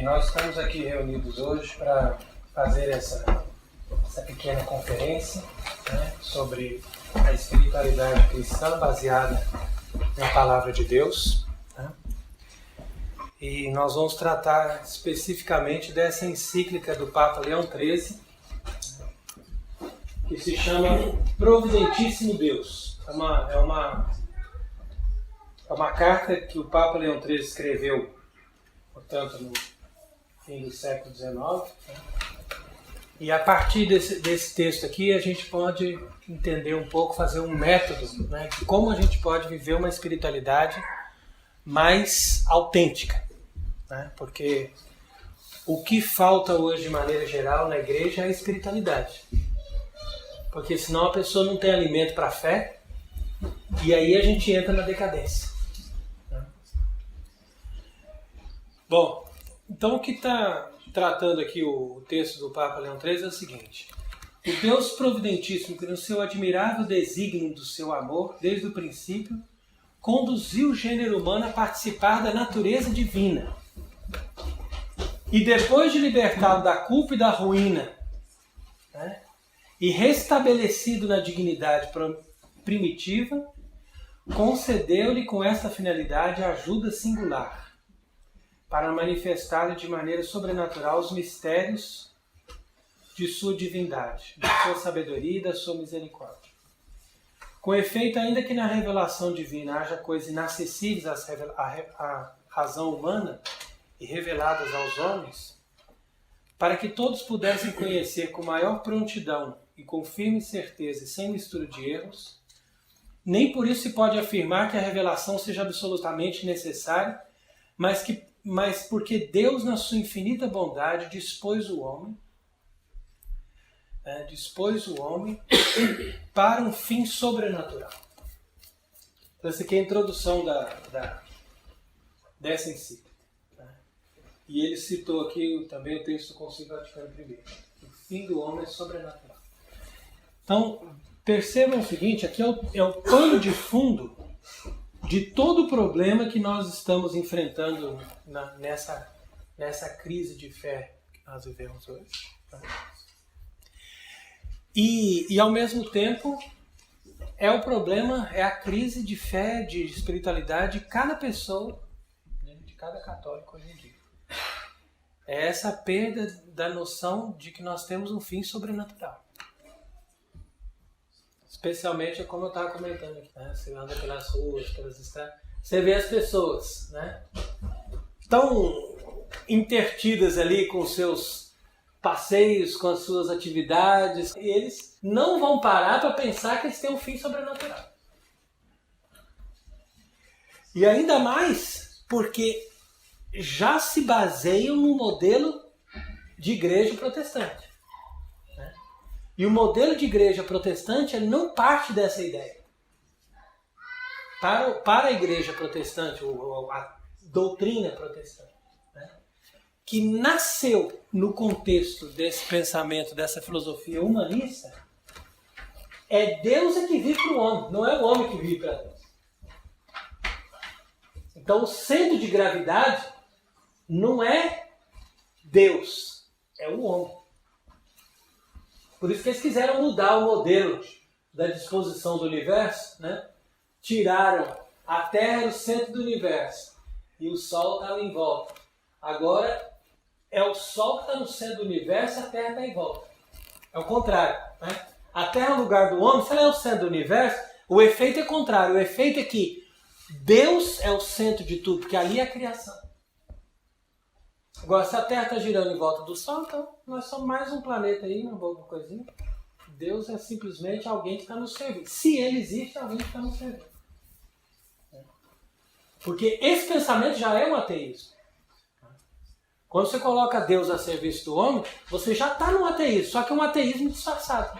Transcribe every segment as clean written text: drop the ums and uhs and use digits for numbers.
Nós estamos aqui reunidos hoje para fazer essa pequena conferência, né, sobre a espiritualidade cristã baseada na Palavra de Deus. Né? E nós vamos tratar especificamente dessa encíclica do Papa Leão XIII, que se chama Providentíssimo Deus. É uma carta que o Papa Leão XIII escreveu, portanto, no fim do século XIX. Né? E a partir desse texto aqui, a gente pode entender um pouco, fazer um método, né, de como a gente pode viver uma espiritualidade mais autêntica. Né? Porque o que falta hoje, de maneira geral, na igreja é a espiritualidade. Porque senão a pessoa não tem alimento para a fé, e aí a gente entra na decadência. Né? Bom, então o que está tratando aqui o texto do Papa Leão XIII é o seguinte: o Deus providentíssimo, que no seu admirável desígnio do seu amor, desde o princípio, conduziu o gênero humano a participar da natureza divina. E depois de libertá-lo da culpa e da ruína, né, e restabelecido na dignidade primitiva, concedeu-lhe com esta finalidade a ajuda singular, para manifestar de maneira sobrenatural os mistérios de sua divindade, de sua sabedoria e da sua misericórdia. Com efeito, ainda que na revelação divina haja coisas inacessíveis à razão humana e reveladas aos homens, para que todos pudessem conhecer com maior prontidão e com firme certeza e sem mistura de erros, nem por isso se pode afirmar que a revelação seja absolutamente necessária, mas porque Deus, na sua infinita bondade, dispôs o homem para um fim sobrenatural. Então, essa aqui é a introdução dessa encíclica. E ele citou aqui também o texto do Concílio Vaticano I. O fim do homem é sobrenatural. Então, percebam o seguinte, aqui é o pano de fundo de todo o problema que nós estamos enfrentando nessa crise de fé que nós vivemos hoje. Tá? E ao mesmo tempo, é o problema, é a crise de fé, de espiritualidade de cada pessoa, de cada católico hoje em dia. É essa perda da noção de que nós temos um fim sobrenatural. Especialmente, como eu estava comentando aqui, né? Você anda pelas ruas, pelas estradas, você vê as pessoas, né, tão intertidas ali com seus passeios, com as suas atividades, e eles não vão parar para pensar que eles têm um fim sobrenatural. E ainda mais porque já se baseiam no modelo de igreja protestante. Né? E o modelo de igreja protestante ele não parte dessa ideia. Para a igreja protestante, a doutrina protestante, né, que nasceu no contexto desse pensamento, dessa filosofia humanista, é Deus que vive para o homem, não é o homem que vive para Deus. Então o centro de gravidade não é Deus, é o homem. Por isso que eles quiseram mudar o modelo da disposição do universo, né? Tiraram a Terra do centro do universo e o Sol estava em volta. Agora é o Sol que está no centro do universo e a Terra está em volta. É o contrário. Né? A Terra é o lugar do homem, se ela é o centro do universo, o efeito é contrário. O efeito é que Deus é o centro de tudo, porque ali é a criação. Agora, se a Terra está girando em volta do Sol, então nós somos mais um planeta aí, uma boa coisinha. Deus é simplesmente alguém que está nos servindo. Se ele existe, alguém que está nos servindo. Porque esse pensamento já é um ateísmo. Quando você coloca Deus a serviço do homem, você já está no ateísmo, só que é um ateísmo disfarçado.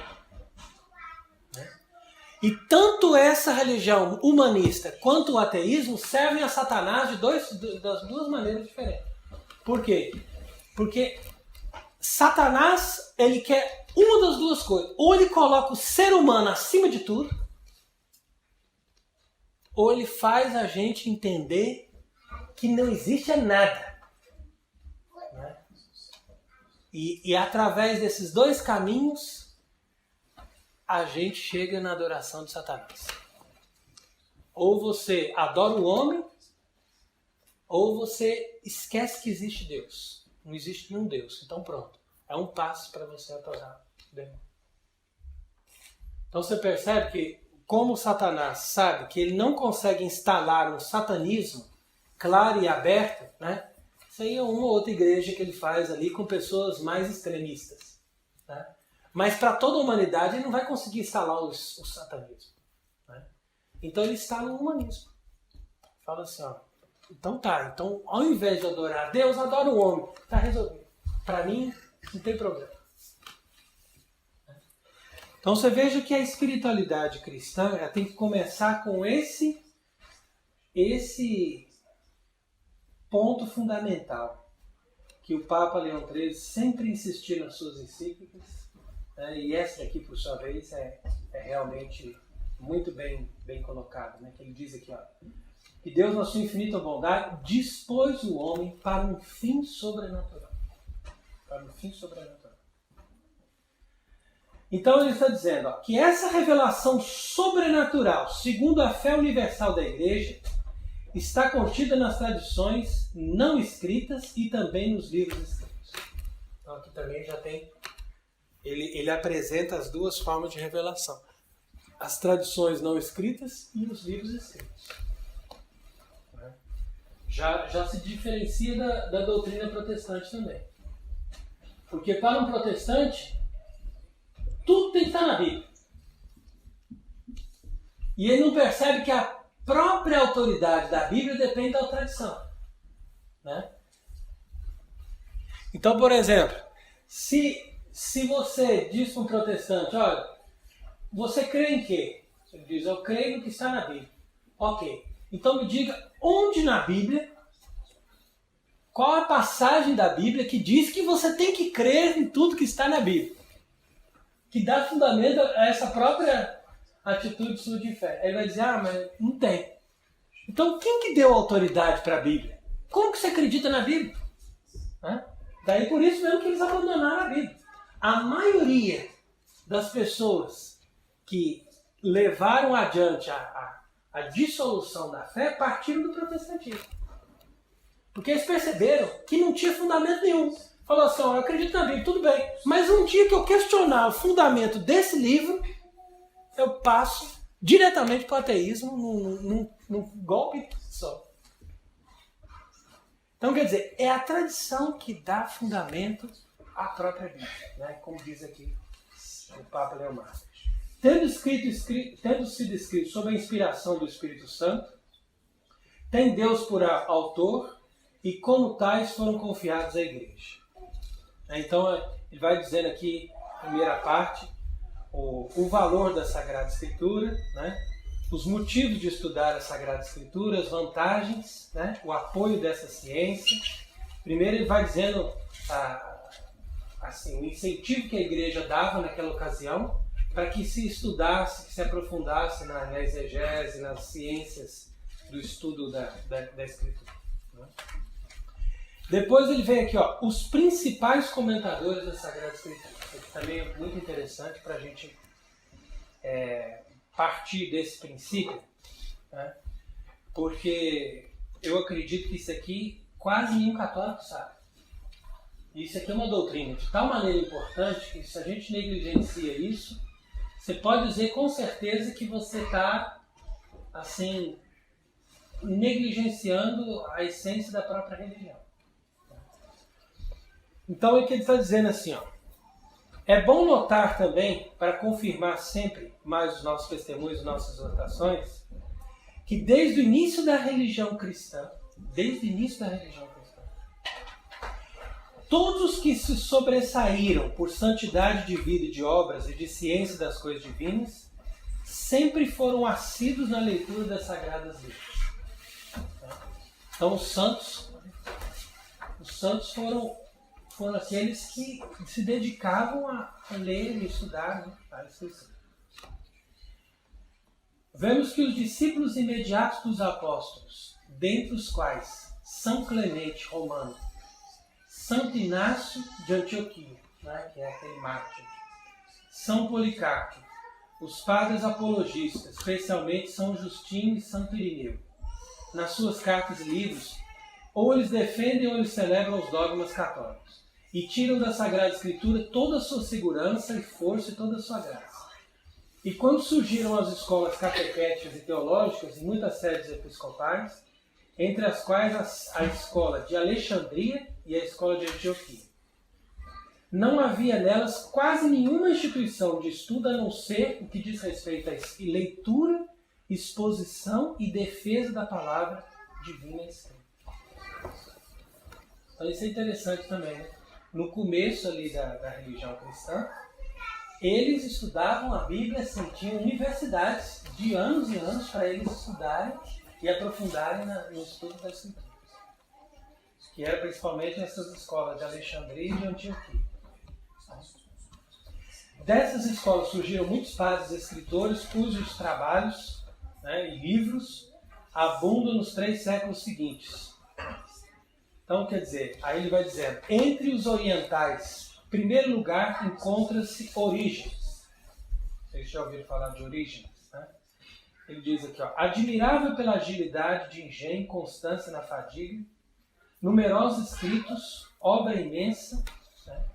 E tanto essa religião humanista quanto o ateísmo servem a Satanás das duas maneiras diferentes. Por quê? Porque Satanás, ele quer uma das duas coisas. Ou ele coloca o ser humano acima de tudo, ou ele faz a gente entender que não existe nada. E através desses dois caminhos, a gente chega na adoração de Satanás. Ou você adora o homem, ou você esquece que existe Deus. Não existe nenhum Deus. Então pronto. É um passo para você adorar o demônio. Então você percebe que, como Satanás sabe que ele não consegue instalar um satanismo claro e aberto, né? Isso aí é uma ou outra igreja que ele faz ali com pessoas mais extremistas. Né? Mas para toda a humanidade ele não vai conseguir instalar o satanismo. Né? Então ele instala o humanismo. Fala assim, ó. Então tá, então ao invés de adorar Deus, adora o homem. Tá resolvido. Para mim, não tem problema. Então você veja que a espiritualidade cristã ela tem que começar com esse ponto fundamental que o Papa Leão XIII sempre insistiu nas suas encíclicas, né? E essa daqui, por sua vez, é realmente muito bem colocada, né? Que ele diz aqui, ó, que Deus, na sua infinita bondade, dispôs o homem para um fim sobrenatural. Para um fim sobrenatural. Então ele está dizendo, ó, que essa revelação sobrenatural, segundo a fé universal da Igreja, está contida nas tradições não escritas e também nos livros escritos. Então aqui também já tem, ele apresenta as duas formas de revelação. As tradições não escritas e os livros escritos. Já se diferencia da doutrina protestante também. Porque para um protestante, tudo tem que estar na Bíblia. E ele não percebe que a própria autoridade da Bíblia depende da tradição. Né? Então, por exemplo, se você diz para um protestante, olha, você crê em quê? Ele diz, eu creio no que está na Bíblia. Ok. Então me diga onde na Bíblia, qual a passagem da Bíblia que diz que você tem que crer em tudo que está na Bíblia. Que dá fundamento a essa própria atitude sua de fé. Ele vai dizer, mas não tem. Então quem que deu autoridade para a Bíblia? Como que você acredita na Bíblia? Daí por isso mesmo que eles abandonaram a Bíblia. A maioria das pessoas que levaram adiante a dissolução da fé partiram do protestantismo. Porque eles perceberam que não tinha fundamento nenhum. Falou assim, eu acredito na Bíblia, tudo bem. Mas um dia que eu questionar o fundamento desse livro, eu passo diretamente para o ateísmo num golpe só. Então, quer dizer, é a tradição que dá fundamento à própria Bíblia, né? Como diz aqui o Papa Leão XIII. Tendo sido escrito sob a inspiração do Espírito Santo, tem Deus por autor e como tais foram confiados à Igreja. Então, ele vai dizendo aqui, primeira parte, o valor da Sagrada Escritura, né? Os motivos de estudar a Sagrada Escritura, as vantagens, né? O apoio dessa ciência. Primeiro ele vai dizendo assim, o incentivo que a Igreja dava naquela ocasião para que se estudasse, que se aprofundasse na exegese, nas ciências do estudo da Escritura. Né? Depois ele vem aqui, ó, os principais comentadores da Sagrada Escritura. Isso também é muito interessante para a gente partir desse princípio, né? Porque eu acredito que isso aqui quase nenhum católico sabe. Isso aqui é uma doutrina de tal maneira importante que se a gente negligencia isso, você pode dizer com certeza que você está assim, negligenciando a essência da própria religião. Então é o que ele está dizendo assim, ó. É bom notar também, para confirmar sempre mais os nossos testemunhos, nossas exortações, que desde o início da religião cristã, todos os que se sobressaíram por santidade de vida e de obras e de ciência das coisas divinas, sempre foram assíduos na leitura das Sagradas Letras. Então os santos foram aqueles que se dedicavam a ler e estudar, né, a Escritura. Vemos que os discípulos imediatos dos apóstolos, dentre os quais São Clemente Romano, Santo Inácio de Antioquia, né, que é aquele mártir. São Policarpo, os padres apologistas, especialmente São Justino e Santo Irineu. Nas suas cartas e livros, ou eles defendem ou eles celebram os dogmas católicos e tiram da Sagrada Escritura toda a sua segurança e força e toda a sua graça. E quando surgiram as escolas catequéticas e teológicas em muitas sedes episcopais, entre as quais a escola de Alexandria e a escola de Antioquia, não havia nelas quase nenhuma instituição de estudo a não ser o que diz respeito a leitura, exposição e defesa da palavra divina escrita. Então isso é interessante também, né? No começo ali da religião cristã, eles estudavam a Bíblia, assim, tinham universidades de anos e anos para eles estudarem e aprofundarem no estudo das Escrituras, que era principalmente nessas escolas de Alexandria e de Antioquia. Dessas escolas surgiram muitos padres escritores cujos trabalhos, né, e livros abundam nos 3 séculos seguintes. Então, quer dizer, aí ele vai dizendo, entre os orientais, em primeiro lugar, encontra-se Orígenes. Vocês já ouviram falar de Orígenes, né? Ele diz aqui, ó, admirável pela agilidade de engenho, constância na fadiga, numerosos escritos, obra imensa, né,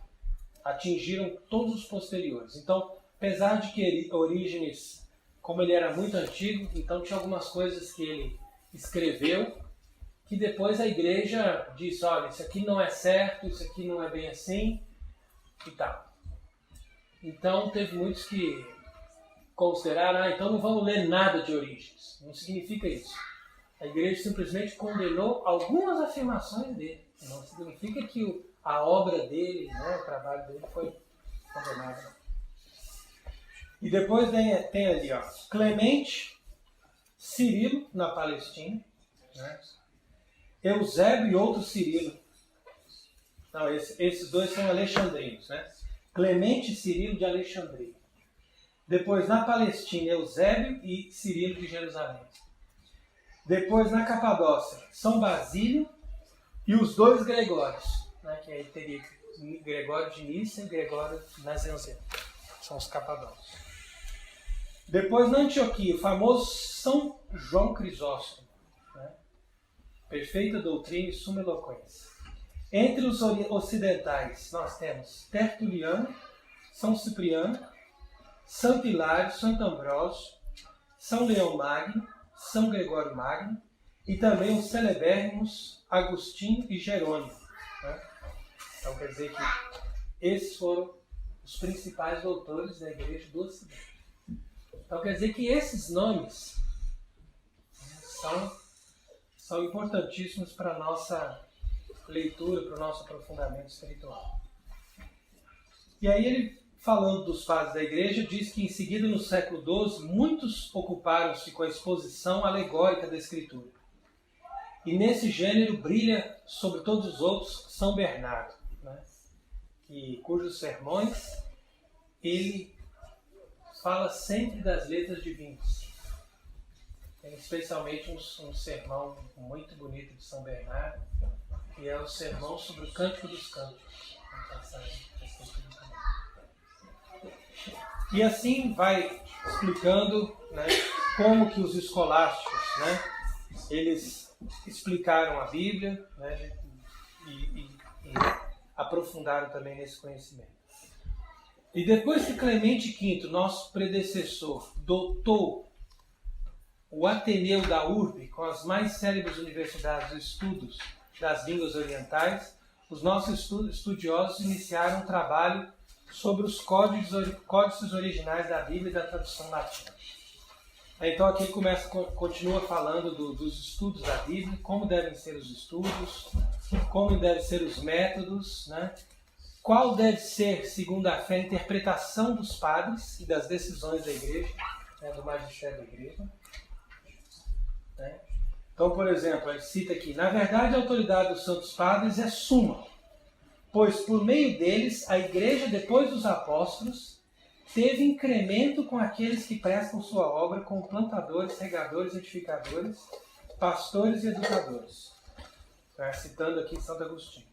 atingiram todos os posteriores. Então, apesar de que Orígenes, como ele era muito antigo, então tinha algumas coisas que ele escreveu, que depois a igreja disse, olha, isso aqui não é certo, isso aqui não é bem assim, e tal. Então, teve muitos que consideraram, então não vamos ler nada de Orígenes. Não significa isso. A igreja simplesmente condenou algumas afirmações dele. Não significa que a obra dele, né, o trabalho dele foi condenado. E depois tem ali, ó, Clemente, Cirilo, na Palestina, né? Eusébio e outro Cirilo. Não, esses dois são alexandrinos, né? Clemente e Cirilo de Alexandria. Depois na Palestina, Eusébio e Cirilo de Jerusalém. Depois na Capadócia, São Basílio e os 2 Gregórios, né? Que aí teria Gregório de Nícia e Gregório Nazianzeno. São os Capadócios. Depois na Antioquia, o famoso São João Crisóstomo. Perfeita doutrina e suma eloquência. Entre os ocidentais, nós temos Tertuliano, São Cipriano, Santo Hilário, Santo Ambrósio, São Leão Magno, São Gregório Magno e também os celebérrimos Agostinho e Jerônimo. Né? Então quer dizer que esses foram os principais doutores da Igreja do Ocidente. Então quer dizer que esses nomes são importantíssimos para a nossa leitura, para o nosso aprofundamento espiritual. E aí ele, falando dos padres da igreja, diz que em seguida, no século XII, muitos ocuparam-se com a exposição alegórica da Escritura. E nesse gênero brilha sobre todos os outros São Bernardo, né? Cujos sermões ele fala sempre das letras divinas. Tem especialmente um sermão muito bonito de São Bernardo, que é o sermão sobre o Cântico dos Cânticos. E assim vai explicando, né, como que os escolásticos, né, eles explicaram a Bíblia, né, e aprofundaram também nesse conhecimento. E depois que Clemente V, nosso predecessor, dotou o Ateneu da Urbe com as mais célebres universidades de estudos das línguas orientais, os nossos estudiosos iniciaram um trabalho sobre os códices originais da Bíblia e da tradução latina. Então aqui ele continua falando dos estudos da Bíblia, como devem ser os estudos, como devem ser os métodos, né? Qual deve ser, segundo a fé, a interpretação dos padres e das decisões da igreja, né, do magistério da igreja. Né? Então, por exemplo, ele cita aqui, na verdade a autoridade dos santos padres é suma, pois por meio deles a igreja, depois dos apóstolos, teve incremento com aqueles que prestam sua obra como plantadores, regadores, edificadores, pastores e educadores. Citando aqui Santo Agostinho.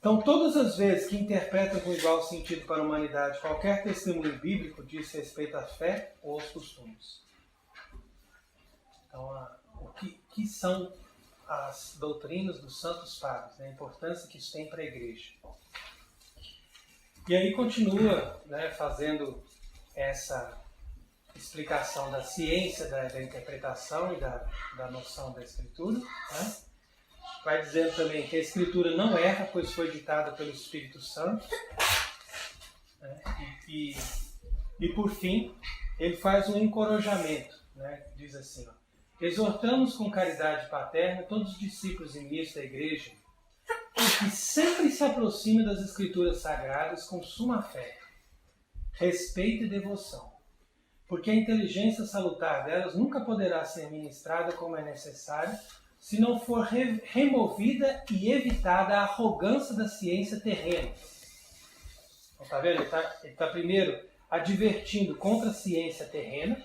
Então, todas as vezes que interpretam com igual sentido para a humanidade qualquer testemunho bíblico diz respeito à fé ou aos costumes. Então, o que são as doutrinas dos santos padres, né? A importância que isso tem para a igreja. E aí continua, né, fazendo essa explicação da ciência, da interpretação e da noção da Escritura, né? Vai dizendo também que a Escritura não erra, pois foi ditada pelo Espírito Santo. Né? E por fim, ele faz um encorajamento, né? Diz assim, ó, exortamos com caridade paterna todos os discípulos e ministros da Igreja que sempre se aproximem das Escrituras Sagradas com suma fé, respeito e devoção, porque a inteligência salutar delas nunca poderá ser ministrada como é necessário se não for removida e evitada a arrogância da ciência terrena. Então, tá vendo? Ele está primeiro advertindo contra a ciência terrena,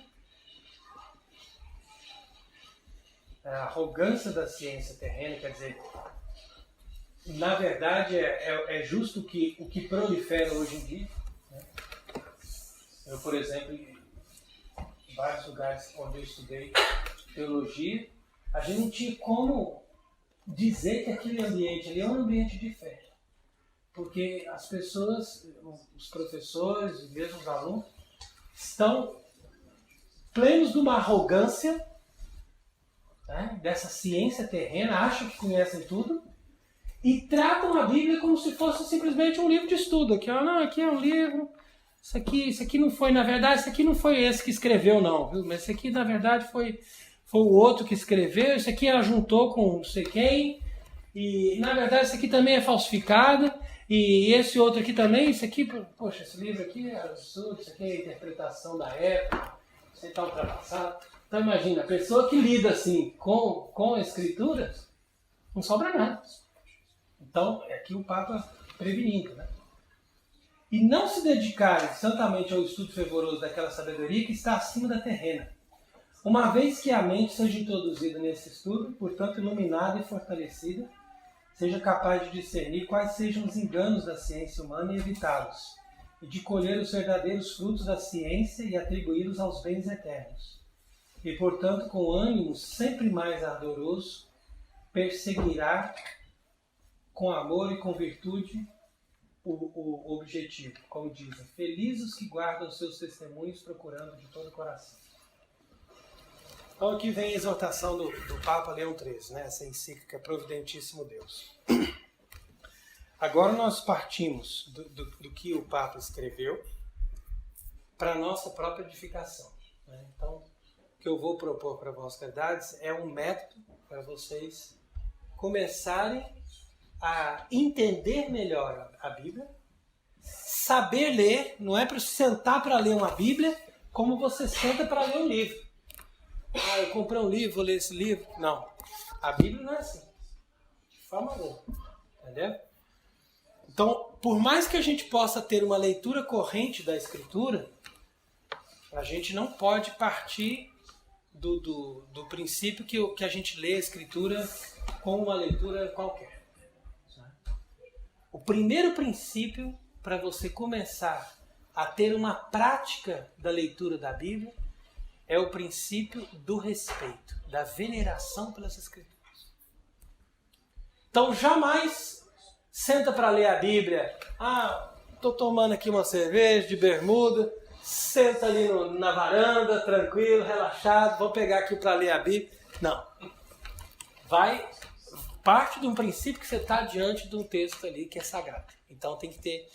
a arrogância da ciência terrena, quer dizer, na verdade é justo o que prolifera hoje em dia. Né? Eu, por exemplo, em vários lugares onde eu estudei teologia, a gente não tinha como dizer que aquele ambiente ali é um ambiente de fé. Porque as pessoas, os professores e mesmo os alunos, estão plenos de uma arrogância, né, dessa ciência terrena, acham que conhecem tudo e tratam a Bíblia como se fosse simplesmente um livro de estudo. Aqui, ó, não, aqui é um livro, isso aqui não foi, na verdade, isso aqui não foi esse que escreveu, não, viu? Mas isso aqui, na verdade, foi o outro que escreveu, isso aqui ela juntou com não sei quem, e na verdade isso aqui também é falsificado, e esse outro aqui também, isso aqui, poxa, esse livro aqui é absurdo, isso aqui é a interpretação da época, isso aí está ultrapassado. Então imagina, a pessoa que lida assim com a Escritura, não sobra nada. Então, é aqui o Papa prevenindo, né? E não se dedicarem santamente ao estudo fervoroso daquela sabedoria que está acima da terrena, uma vez que a mente seja introduzida nesse estudo, portanto iluminada e fortalecida, seja capaz de discernir quais sejam os enganos da ciência humana e evitá-los, e de colher os verdadeiros frutos da ciência e atribuí-los aos bens eternos. E, portanto, com ânimo sempre mais ardoroso, perseguirá com amor e com virtude o objetivo, como dizem, felizes os que guardam seus testemunhos procurando de todo o coração. Então aqui vem a exortação do Papa Leão XIII, né? Essa encíclica Providentíssimo Deus. Agora nós partimos do que o Papa escreveu para a nossa própria edificação. Né? Então, o que eu vou propor para vós, caridades, é um método para vocês começarem a entender melhor a Bíblia, saber ler, não é para sentar para ler uma Bíblia como você senta para ler um livro. Ah, eu comprei um livro, vou ler esse livro. Não. A Bíblia não é assim. De forma alguma. Entendeu? Então, por mais que a gente possa ter uma leitura corrente da Escritura, a gente não pode partir do princípio que a gente lê a Escritura com uma leitura qualquer. O primeiro princípio para você começar a ter uma prática da leitura da Bíblia é o princípio do respeito, da veneração pelas Escrituras. Então jamais senta para ler a Bíblia. Ah, estou tomando aqui uma cerveja de bermuda, senta ali na varanda, tranquilo, relaxado, vou pegar aqui para ler a Bíblia. Não. Parte de um princípio que você está diante de um texto ali que é sagrado. Então tem que ter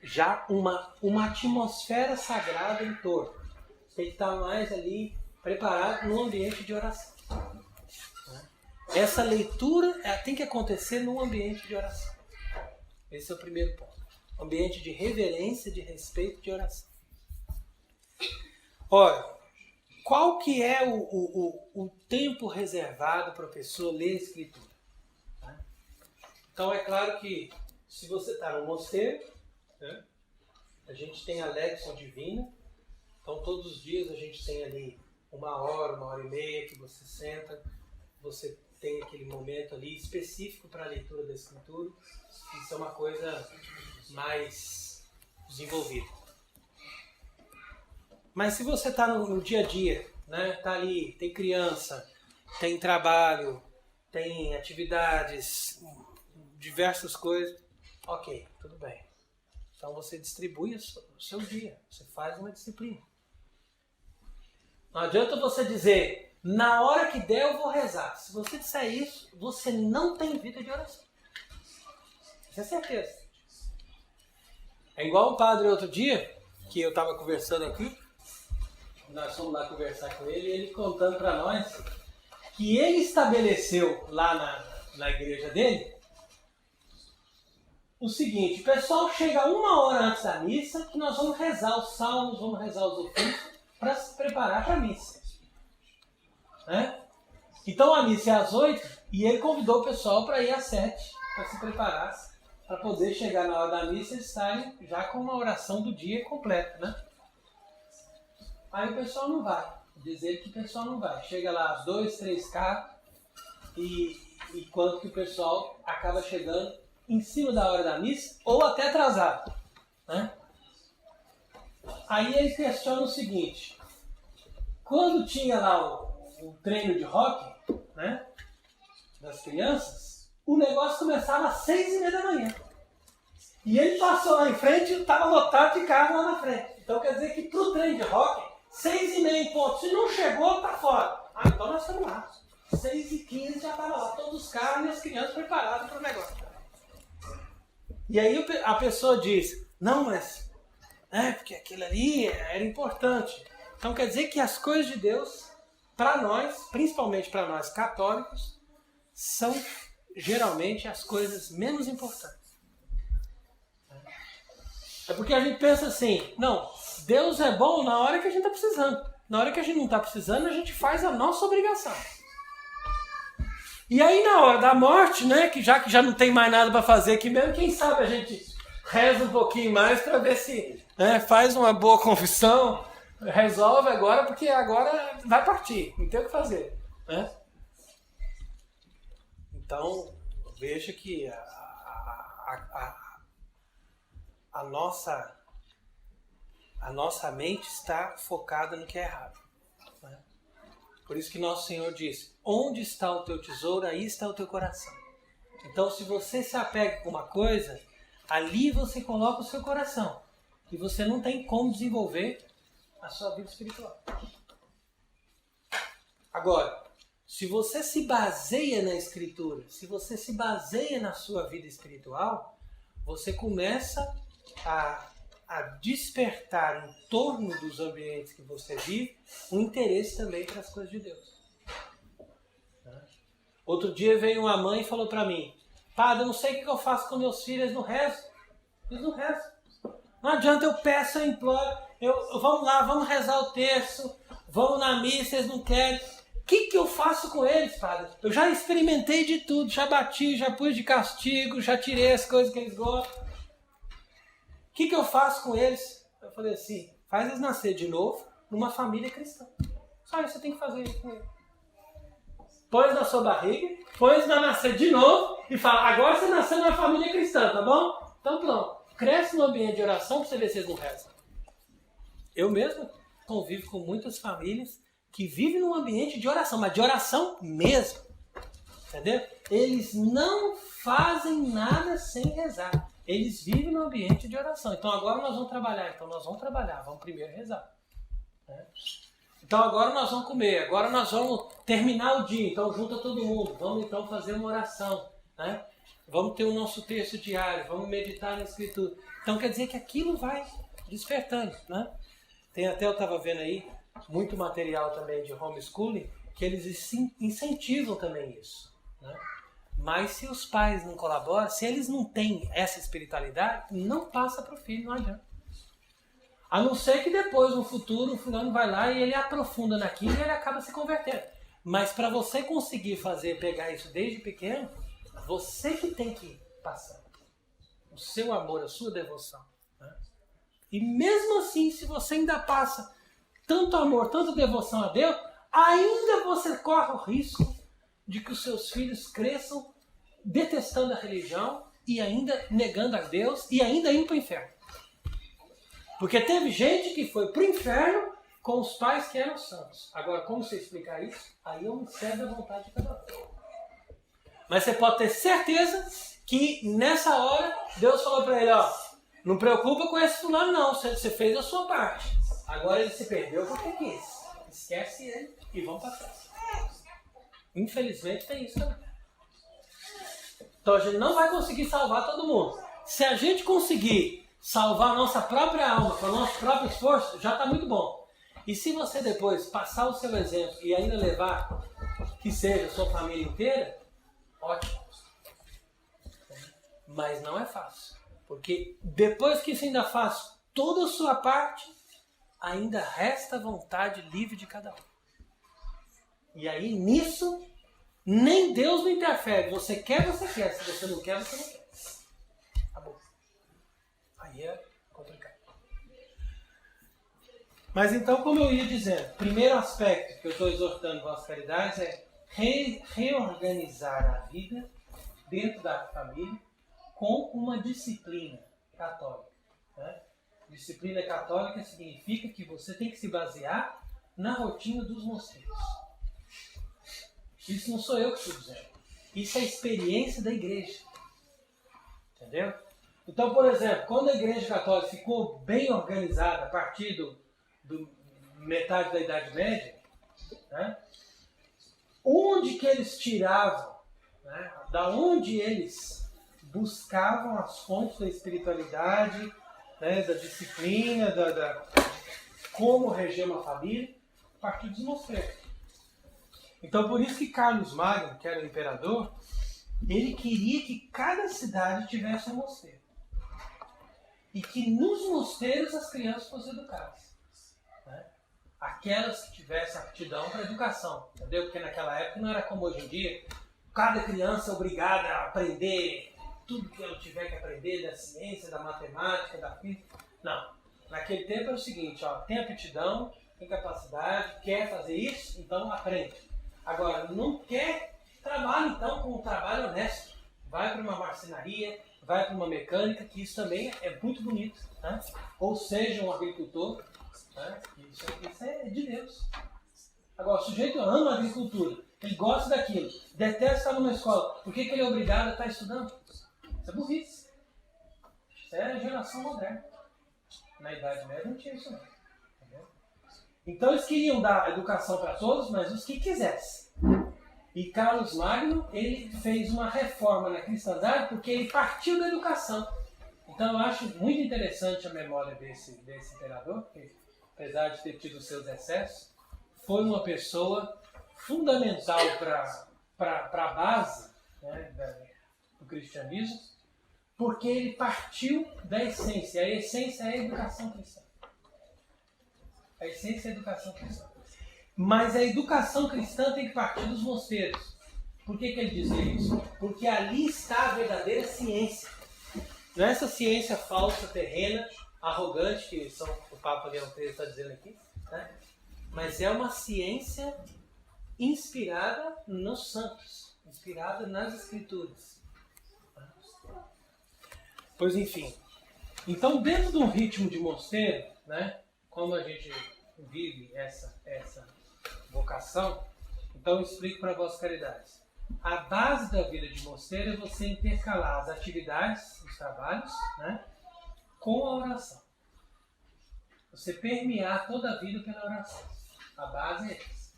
já uma atmosfera sagrada em torno. Tem que estar mais ali preparado no ambiente de oração. Essa leitura tem que acontecer num ambiente de oração. Esse é o primeiro ponto. Ambiente de reverência, de respeito, de oração. Ora, qual que é o tempo reservado para a pessoa ler a Escritura? Então é claro que se você está no mosteiro, né, a gente tem a Lectio Divina. Então todos os dias a gente tem ali 1 hora, 1 hora e meia que você senta, você tem aquele momento ali específico para a leitura da Escritura. Isso é uma coisa mais desenvolvida. Mas se você está no dia a dia, né? Está ali, tem criança, tem trabalho, tem atividades, diversas coisas, ok, tudo bem. Então você distribui o seu dia, você faz uma disciplina. Não adianta você dizer, na hora que der eu vou rezar. Se você disser isso, você não tem vida de oração. Isso é certeza. É igual um padre outro dia, que eu estava conversando aqui, nós fomos lá conversar com ele, e ele contando para nós que ele estabeleceu lá na igreja dele o seguinte: o pessoal chega 1 hora antes da missa, que nós vamos rezar os salmos, vamos rezar os ofícios, para se preparar para a missa. Né? Então a missa é às 8 e ele convidou o pessoal para ir às 7, para se preparar, para poder chegar na hora da missa e estarem já com uma oração do dia completa. Né? Aí o pessoal não vai. Diz ele que o pessoal não vai. Chega lá às 2, 3 carros e quando que o pessoal acaba chegando em cima da hora da missa ou até atrasado. Né? Aí ele questiona o seguinte: quando tinha lá o treino de rock, né, das crianças, o negócio começava às 6:30 da manhã. E ele passou lá em frente e estava lotado de carro lá na frente. Então quer dizer que para o treino de rock, 6:30 em ponto. Se não chegou, tá fora. Ah, então nós estamos lá. 6:15 já estava lá, todos os carros e as crianças preparadas para o negócio. E aí a pessoa diz, não, mas porque aquilo ali era importante. Então quer dizer que as coisas de Deus, para nós, principalmente para nós católicos, são geralmente as coisas menos importantes. É porque a gente pensa assim, não, Deus é bom na hora que a gente está precisando. Na hora que a gente não está precisando, a gente faz a nossa obrigação. E aí na hora da morte, né, que já não tem mais nada para fazer aqui mesmo, quem sabe a gente reza um pouquinho mais para ver se faz uma boa confissão, resolve agora, porque agora vai partir, não tem o que fazer. Né? Então, veja que a nossa mente está focada no que é errado. Né? Por isso que nosso Senhor diz, onde está o teu tesouro, aí está o teu coração. Então, se você se apega com uma coisa, ali você coloca o seu coração. E você não tem como desenvolver a sua vida espiritual. Agora, se você se baseia na Escritura, se você se baseia na sua vida espiritual, você começa a despertar em torno dos ambientes que você vive um interesse também para as coisas de Deus. Outro dia veio uma mãe e falou para mim, padre, eu não sei o que eu faço com meus filhos, eles não rezam. Eles não rezam. Não adianta, eu peço, eu imploro, vamos lá, vamos rezar o terço, vamos na missa, eles não querem. O que eu faço com eles, padre? Eu já experimentei de tudo, já bati, já pus de castigo, já tirei as coisas que eles gostam. O que eu faço com eles? Eu falei assim, faz eles nascer de novo numa família cristã. Só isso você tem que fazer isso com eles. Põe na sua barriga, põe eles para nascer de novo e fala, agora você nasceu numa família cristã, tá bom? Então pronto. Cresce no ambiente de oração para você ver se eles não rezam. Eu mesmo convivo com muitas famílias que vivem num ambiente de oração, mas de oração mesmo. Entendeu? Eles não fazem nada sem rezar. Eles vivem no ambiente de oração. Então agora nós vamos trabalhar. Vamos primeiro rezar. Né? Então agora nós vamos comer. Agora nós vamos terminar o dia. Então junta todo mundo. Vamos então fazer uma oração. Né? Vamos ter o nosso texto diário. Vamos meditar na Escritura. Então quer dizer que aquilo vai despertando. Né? Tem até, eu estava vendo aí, muito material também de homeschooling, que eles incentivam também isso. Né? Mas se os pais não colaboram, se eles não têm essa espiritualidade, não passa para o filho, não adianta. A não ser que depois, no futuro, o fulano vai lá e ele aprofunda naquilo e ele acaba se convertendo. Mas para você conseguir pegar isso desde pequeno, você que tem que passar o seu amor, a sua devoção. Né? E mesmo assim, se você ainda passa tanto amor, tanta devoção a Deus, ainda você corre o risco de que os seus filhos cresçam detestando a religião e ainda negando a Deus e ainda indo para o inferno. Porque teve gente que foi para o inferno com os pais que eram santos. Agora, como você explicar isso? Aí é um mistério da vontade de cada um. Mas você pode ter certeza que nessa hora Deus falou para ele, ó, não preocupa com esse fulano não, você fez a sua parte. Agora ele se perdeu porque quis. Esquece ele e vamos para frente. Infelizmente tem isso também. Então a gente não vai conseguir salvar todo mundo. Se a gente conseguir salvar a nossa própria alma com o nosso próprio esforço, já está muito bom. E se você depois passar o seu exemplo e ainda levar que seja a sua família inteira, ótimo. Mas não é fácil. Porque depois que você ainda faz toda a sua parte, ainda resta a vontade livre de cada um. E aí nisso, nem Deus não interfere. Você quer, você quer. Se você não quer, você não quer. Acabou. Aí é complicado. Mas então, como eu ia dizendo, primeiro aspecto que eu estou exortando Vossas Caridades é reorganizar a vida dentro da família com uma disciplina católica. Né? Disciplina católica significa que você tem que se basear na rotina dos mosteiros. Isso não sou eu que estou dizendo. Isso é a experiência da igreja. Entendeu? Então, por exemplo, quando a igreja católica ficou bem organizada a partir do metade da Idade Média, né? Onde que eles tiravam, né? Da onde eles buscavam as fontes da espiritualidade, né? Da disciplina, da como reger uma família, a partir dos mosteiros. Então, por isso que Carlos Magno, que era o imperador, ele queria que cada cidade tivesse um mosteiro. E que nos mosteiros as crianças fossem educadas. Né? Aquelas que tivessem aptidão para a educação. Entendeu? Porque naquela época não era como hoje em dia. Cada criança é obrigada a aprender tudo que ela tiver que aprender da ciência, da matemática, da física. Não. Naquele tempo era o seguinte, ó, tem aptidão, tem capacidade, quer fazer isso, então aprende. Agora, não quer, trabalha então com um trabalho honesto. Vai para uma marcenaria, vai para uma mecânica, que isso também é muito bonito. Né? Ou seja, um agricultor, né? Isso é de Deus. Agora, o sujeito ama a agricultura, ele gosta daquilo, detesta estar numa escola. Por que ele é obrigado a estar estudando? Isso é burrice. Isso é a geração moderna. Na Idade Média não tinha isso não. Entendeu? Então eles queriam dar educação para todos, mas os que quisessem. E Carlos Magno, ele fez uma reforma na cristandade porque ele partiu da educação. Então eu acho muito interessante a memória desse imperador, que apesar de ter tido seus excessos, foi uma pessoa fundamental para a base, né, do cristianismo, porque ele partiu da essência. A essência é a educação cristã. A essência é a educação cristã. Mas a educação cristã tem que partir dos mosteiros. Por que ele dizia isso? Porque ali está a verdadeira ciência. Não é essa ciência falsa, terrena, arrogante, que o Papa Leão XIII está dizendo aqui, né? Mas é uma ciência inspirada nos santos, inspirada nas Escrituras. Pois enfim. Então, dentro de um ritmo de mosteiro, né, como a gente vive essa vocação, então eu explico para Vossas Caridades. A base da vida de mosteiro é você intercalar as atividades, os trabalhos, né, com a oração. Você permear toda a vida pela oração. A base é essa.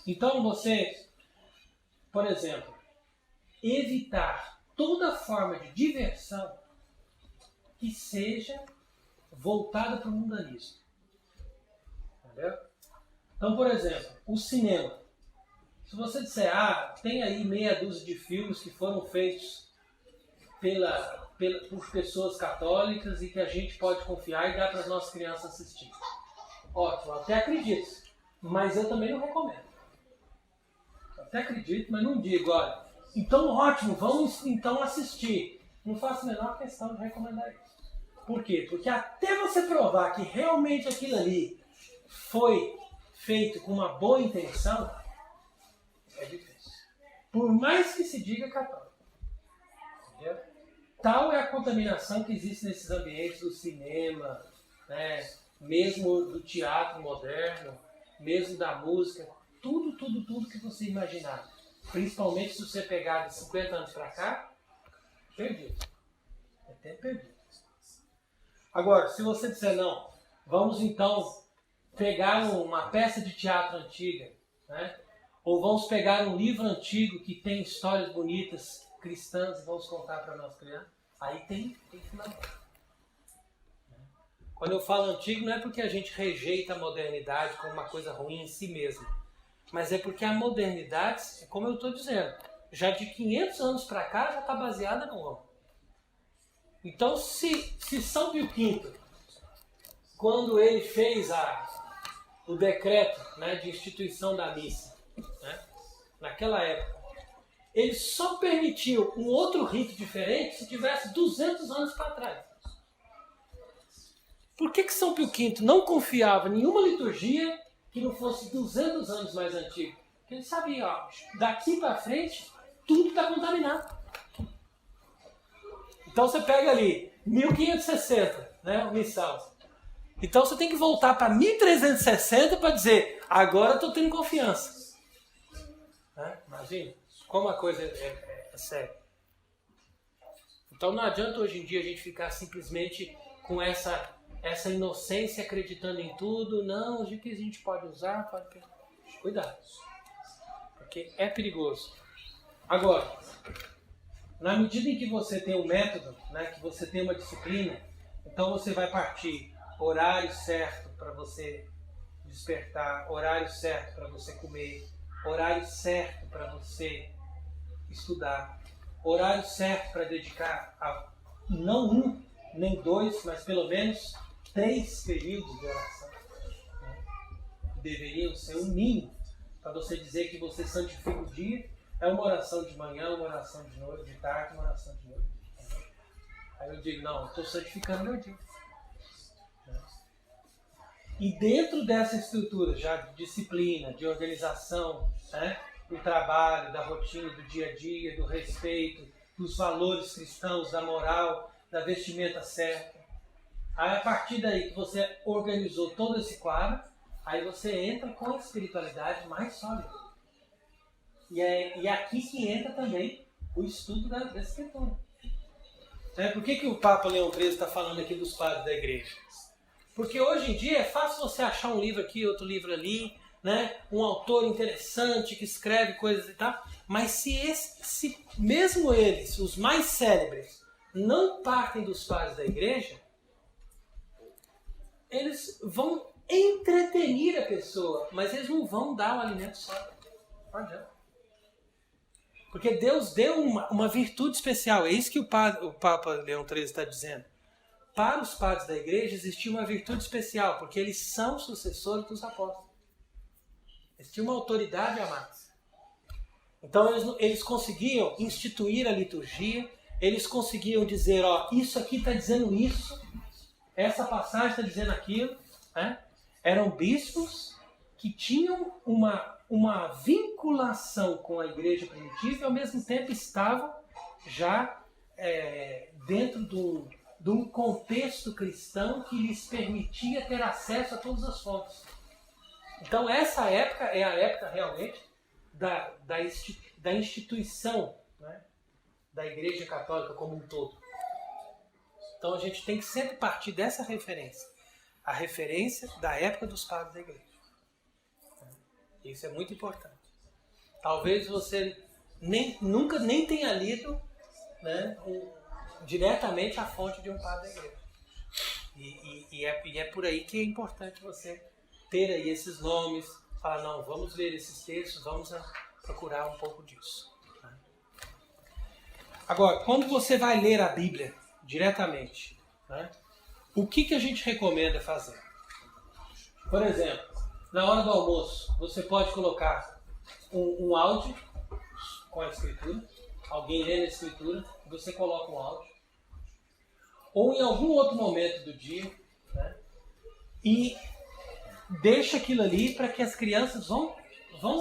Então você, por exemplo, evitar toda forma de diversão que seja voltada para o mundanismo. Entendeu? Então, por exemplo, o cinema. Se você disser, tem aí meia dúzia de filmes que foram feitos por pessoas católicas e que a gente pode confiar e dar para as nossas crianças assistir. Ótimo, eu até acredito, mas eu também não recomendo. Eu até acredito, mas não digo, olha, então ótimo, vamos então assistir. Não faço a menor questão de recomendar isso. Por quê? Porque até você provar que realmente aquilo ali foi feito com uma boa intenção, é difícil. Por mais que se diga católico. Entendeu? Tal é a contaminação que existe nesses ambientes do cinema, né? Mesmo do teatro moderno, mesmo da música, tudo que você imaginar. Principalmente se você pegar de 50 anos para cá, perdido. É até perdido. Agora, se você disser não, vamos então pegar uma peça de teatro antiga, né? Ou vamos pegar um livro antigo que tem histórias bonitas, cristãs, e vamos contar para nós crianças, aí tem fundamento. Quando eu falo antigo, não é porque a gente rejeita a modernidade como uma coisa ruim em si mesma, mas é porque a modernidade, como eu estou dizendo, já de 500 anos para cá já está baseada no homem. Então, se São Pio V, quando ele fez o decreto, né, de instituição da missa, né, naquela época, ele só permitiu um outro rito diferente se tivesse 200 anos para trás. Por que São Pio V não confiava em nenhuma liturgia que não fosse 200 anos mais antiga? Porque ele sabia, ó, daqui para frente, tudo está contaminado. Então você pega ali, 1560, né, o missal. Então você tem que voltar para 1360 para dizer, agora estou tendo confiança. Né? Imagina como a coisa é séria. Então não adianta hoje em dia a gente ficar simplesmente com essa inocência acreditando em tudo. Não, o que a gente pode usar, pode... Cuidado. Porque é perigoso. Agora, na medida em que você tem um método, né, que você tem uma disciplina, então você vai partir horário certo para você despertar, horário certo para você comer, horário certo para você estudar, horário certo para dedicar a não um, nem dois, mas pelo menos 3 períodos de oração. Né? Deveriam ser um mínimo para você dizer que você santifica o dia. É uma oração de manhã, uma oração de noite, de tarde, uma oração de noite. Aí eu digo, não, eu estou santificando meu dia. E dentro dessa estrutura já de disciplina, de organização, né, do trabalho, da rotina, do dia a dia, do respeito, dos valores cristãos, da moral, da vestimenta certa. Aí a partir daí que você organizou todo esse quadro, aí você entra com a espiritualidade mais sólida. E é aqui que entra também o estudo da Escritura. Por que o Papa Leão XIII está falando aqui dos padres da igreja? Porque hoje em dia é fácil você achar um livro aqui, outro livro ali, né? Um autor interessante que escreve coisas e tal, mas se mesmo eles, os mais célebres, não partem dos padres da igreja, eles vão entretenir a pessoa, mas eles não vão dar o alimento sólido. Não adianta. Porque Deus deu uma virtude especial. É isso que o Papa Leão XIII está dizendo. Para os padres da igreja existia uma virtude especial, porque eles são sucessores dos apóstolos. Eles tinham uma autoridade a mais. Então eles conseguiam instituir a liturgia, eles conseguiam dizer, ó, isso aqui está dizendo isso, essa passagem está dizendo aquilo. Né? Eram bispos que tinham uma vinculação com a igreja primitiva e ao mesmo tempo estavam já dentro de um contexto cristão que lhes permitia ter acesso a todas as fontes. Então essa época é a época realmente da instituição, né, da Igreja Católica como um todo. Então a gente tem que sempre partir dessa referência. A referência da época dos padres da igreja. Isso é muito importante. Talvez você nunca tenha lido, né, diretamente a fonte de um padre da igreja. E é por aí que é importante você ter aí esses nomes, falar, não, vamos ler esses textos, vamos procurar um pouco disso. Agora, quando você vai ler a Bíblia diretamente, né, o que a gente recomenda fazer? Por exemplo, na hora do almoço, você pode colocar um áudio com a escritura, alguém lendo a escritura, você coloca um áudio, ou em algum outro momento do dia, né, e deixa aquilo ali para que as crianças vão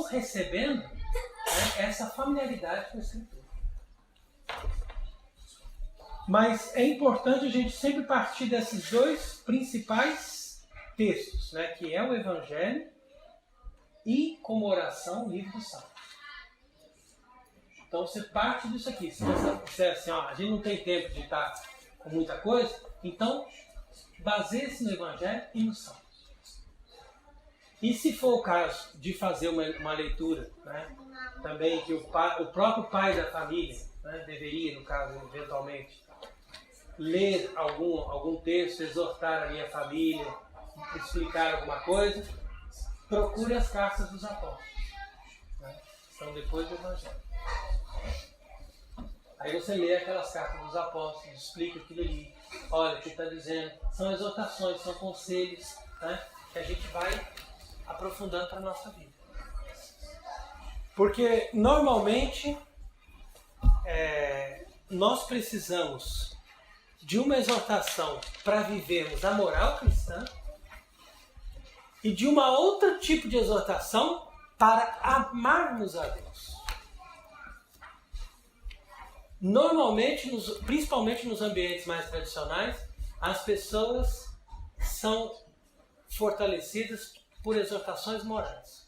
recebendo, né, né, essa familiaridade com a Escritura. Mas é importante a gente sempre partir desses dois principais textos, né, que é o Evangelho e, como oração, o livro dos Salmos. Então você parte disso aqui. Se você disser assim, ó, a gente não tem tempo de estar com muita coisa, então baseie-se no Evangelho e no Salmo. E se for o caso de fazer uma leitura, né, também que o próprio pai da família, né, deveria, no caso, eventualmente, ler algum texto, exortar ali a família, explicar alguma coisa, procure as cartas dos apóstolos. Né? Então, depois do Evangelho. Aí você lê aquelas cartas dos apóstolos, explica aquilo ali. Olha, o que está dizendo, são exortações, são conselhos, né, que a gente vai aprofundando para a nossa vida. Porque, normalmente, nós precisamos de uma exortação para vivermos a moral cristã e de uma outra tipo de exortação para amarmos a Deus. Normalmente, principalmente nos ambientes mais tradicionais, as pessoas são fortalecidas por exortações morais.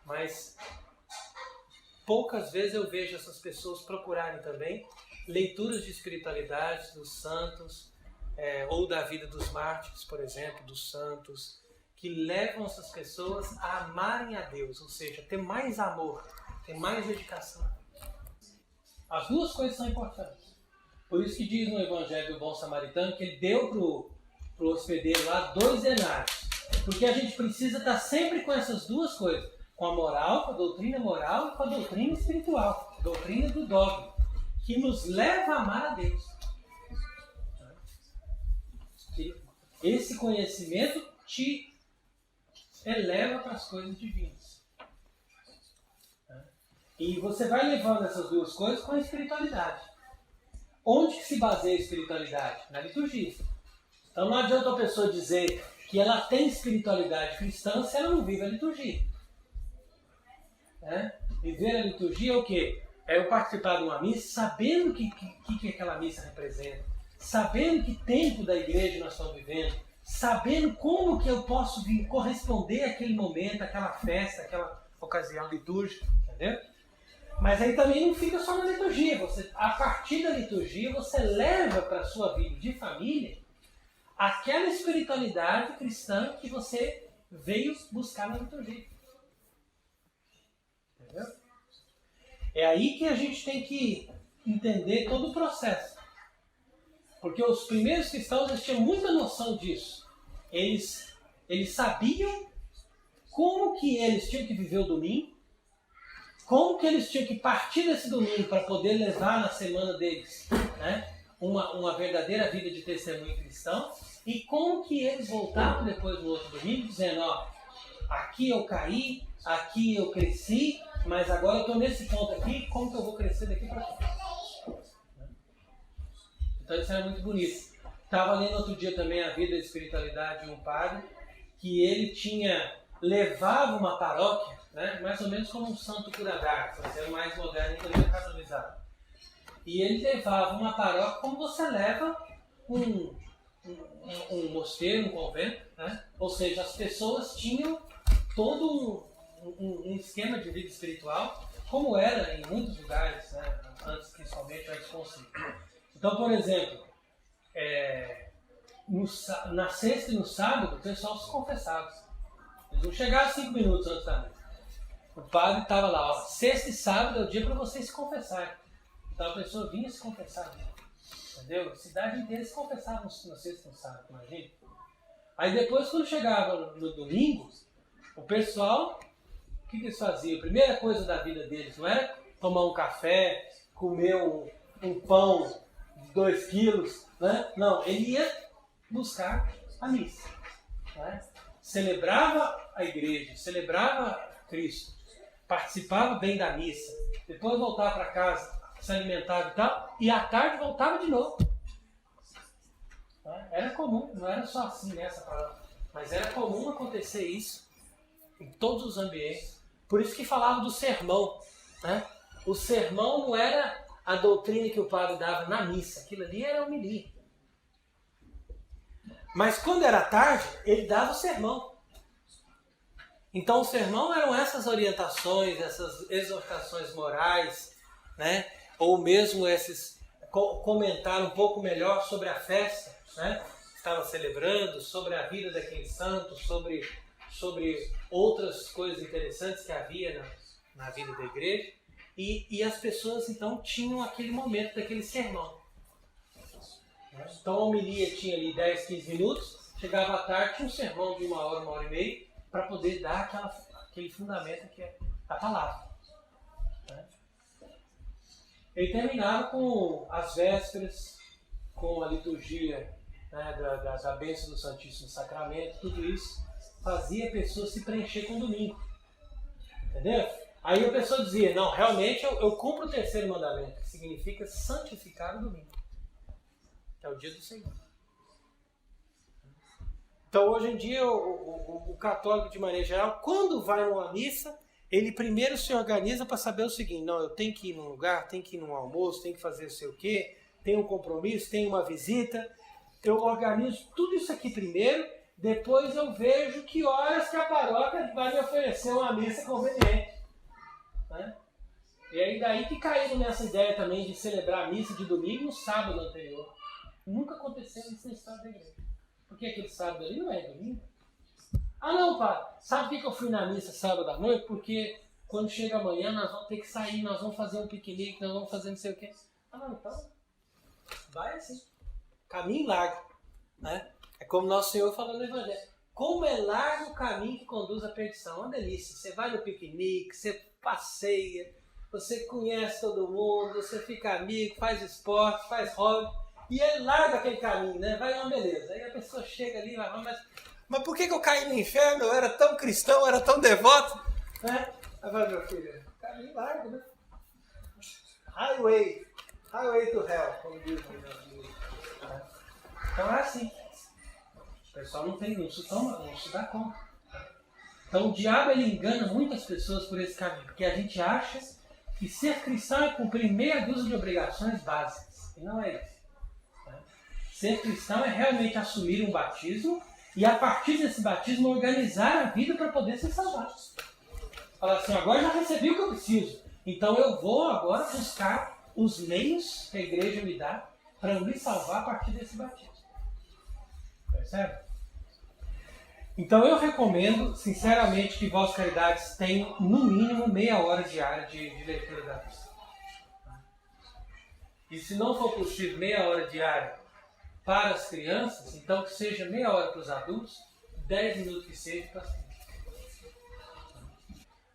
Mas poucas vezes eu vejo essas pessoas procurarem também leituras de espiritualidade dos santos, ou da vida dos mártires, por exemplo, dos santos, que levam essas pessoas a amarem a Deus, ou seja, ter mais amor, ter mais dedicação. As duas coisas são importantes. Por isso que diz no Evangelho do Bom Samaritano que ele deu para o hospedeiro lá 2 denários. Porque a gente precisa estar sempre com essas duas coisas. Com a moral, com a doutrina moral e com a doutrina espiritual. A doutrina do dogma. Que nos leva a amar a Deus. Esse conhecimento te eleva para as coisas divinas. E você vai levando essas duas coisas com a espiritualidade. Onde que se baseia a espiritualidade? Na liturgia. Então não adianta a pessoa dizer que ela tem espiritualidade cristã se ela não vive a liturgia. Viver a liturgia é o quê? É eu participar de uma missa sabendo o que aquela missa representa, sabendo que tempo da igreja nós estamos vivendo, sabendo como que eu posso corresponder àquele momento, àquela festa, àquela ocasião litúrgica, entendeu? Mas aí também não fica só na liturgia. A partir da liturgia, você leva para a sua vida de família aquela espiritualidade cristã que você veio buscar na liturgia. Entendeu? É aí que a gente tem que entender todo o processo. Porque os primeiros cristãos eles tinham muita noção disso. Eles sabiam como que eles tinham que viver o domingo, como que eles tinham que partir desse domingo para poder levar na semana deles, né, uma verdadeira vida de testemunho cristão, e como que eles voltavam depois do outro domingo dizendo, ó, aqui eu caí, aqui eu cresci, mas agora eu estou nesse ponto aqui, como que eu vou crescer daqui para frente? Então isso era muito bonito. Estava lendo outro dia também a vida e a espiritualidade de um padre, que ele levava uma paróquia, né, mais ou menos como um santo cura-d'arte, mas era mais moderno que ele canonizado. E ele levava uma paróquia como você leva um mosteiro, um convento, né? Ou seja, as pessoas tinham todo um esquema de vida espiritual, como era em muitos lugares, né? Principalmente antes do concílio. Então, por exemplo, na sexta e no sábado, o pessoal se confessava. Eles não chegavam 5 minutos antes da missa. O padre estava lá, ó, sexta e sábado é o dia para vocês se confessarem. Então a pessoa vinha se confessar. Entendeu? A cidade inteira se confessava na sexta e no sábado, imagina. Aí depois, quando chegava no domingo, o pessoal, o que eles faziam? A primeira coisa da vida deles não era tomar um café, comer um pão de 2 quilos, né? Não, ele ia buscar a missa. Né? Celebrava a igreja, celebrava Cristo, participava bem da missa, depois voltava para casa, se alimentava e tal, e à tarde voltava de novo. Era comum, não era só assim nessa palavra, mas era comum acontecer isso em todos os ambientes, Por isso que falava do sermão, né? O sermão não era a doutrina que o padre dava na missa, aquilo ali era homilia. Mas quando era tarde, ele dava o sermão. Então o sermão eram essas orientações, essas exortações morais, né? Ou mesmo esses comentar um pouco melhor sobre a festa, né? Que estava celebrando, sobre a vida daquele santo, sobre outras coisas interessantes que havia na vida da igreja. E as pessoas então tinham aquele momento daquele sermão. Então a homilia tinha ali 10, 15 minutos, chegava à tarde, tinha um sermão de 1 hora e meia, para poder dar aquele fundamento que é a palavra. Ele terminava com as vésperas, com a liturgia, né, da bênção do Santíssimo Sacramento, tudo isso fazia a pessoa se preencher com o domingo. Entendeu? Aí a pessoa dizia, não, realmente eu cumpro o terceiro mandamento, que significa santificar o domingo. Que é o dia do Senhor. Então hoje em dia o católico de maneira geral, quando vai numa missa, ele primeiro se organiza para saber o seguinte, não, eu tenho que ir num lugar, tenho que ir num almoço, tenho que fazer não sei o quê, tenho um compromisso, tenho uma visita. Eu organizo tudo isso aqui primeiro, depois eu vejo que horas que a paróquia vai me oferecer uma missa conveniente. Né? E aí daí que caíram nessa ideia também de celebrar a missa de domingo no sábado anterior. Nunca aconteceu isso na história da igreja. Porque aquele sábado ali não é domingo. Ah não, padre, sabe por que eu fui na missa sábado à noite? Porque quando chega amanhã nós vamos ter que sair, nós vamos fazer um piquenique, nós vamos fazer não sei o quê. Ah não, então vai assim. Caminho largo. Né? É como Nosso Senhor falou no Evangelho. Como é largo o caminho que conduz à perdição. É uma delícia. Você vai no piquenique, você passeia, você conhece todo mundo, você fica amigo, faz esporte, faz hobby. E ele larga aquele caminho, né? Vai uma beleza. Aí a pessoa chega ali e vai, mas por que eu caí no inferno? Eu era tão cristão, eu era tão devoto. Né? Aí vai, meu filho, caminho largo, né? Highway to hell, como diz o meu amigo. Então é assim. O pessoal não se dá conta. Então o diabo ele engana muitas pessoas por esse caminho, porque a gente acha que ser cristão é cumprir meia dúzia de obrigações básicas. E não é isso. Ser cristão é realmente assumir um batismo e a partir desse batismo organizar a vida para poder ser salvado. Falar assim, agora já recebi o que eu preciso, então eu vou agora buscar os meios que a igreja me dá para me salvar a partir desse batismo. Percebe? Então eu recomendo, sinceramente, que Vossas Caridades tenham no mínimo meia hora diária de leitura da missa. E se não for possível meia hora diária para as crianças, então que seja meia hora para os adultos, 10 minutos que seja para as crianças.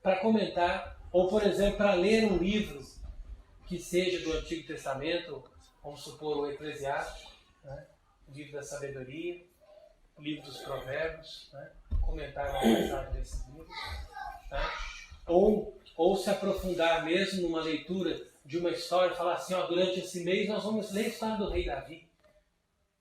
Para comentar, ou por exemplo, para ler um livro que seja do Antigo Testamento, vamos supor o Eclesiástico, né? O livro da sabedoria, o livro dos provérbios, né? Comentar uma mensagem desses livros. Tá? Ou se aprofundar mesmo numa leitura de uma história, falar assim, ó, durante esse mês nós vamos ler a história do rei Davi.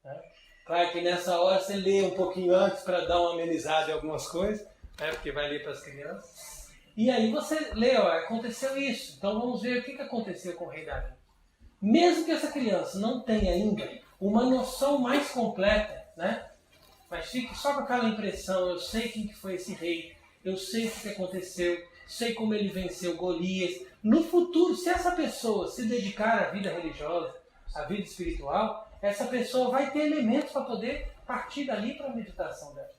Né? Claro que nessa hora você lê um pouquinho antes para dar uma amenizada em algumas coisas, né? Porque vai ler para as crianças. E aí você lê, ó, aconteceu isso, então vamos ver o que aconteceu com o rei Davi. Mesmo que essa criança não tenha ainda uma noção mais completa, né? Mas fique só com aquela impressão, eu sei quem que foi esse rei, eu sei o que aconteceu, sei como ele venceu Golias. No futuro, se essa pessoa se dedicar à vida religiosa, à vida espiritual, essa pessoa vai ter elementos para poder partir dali para a meditação dela.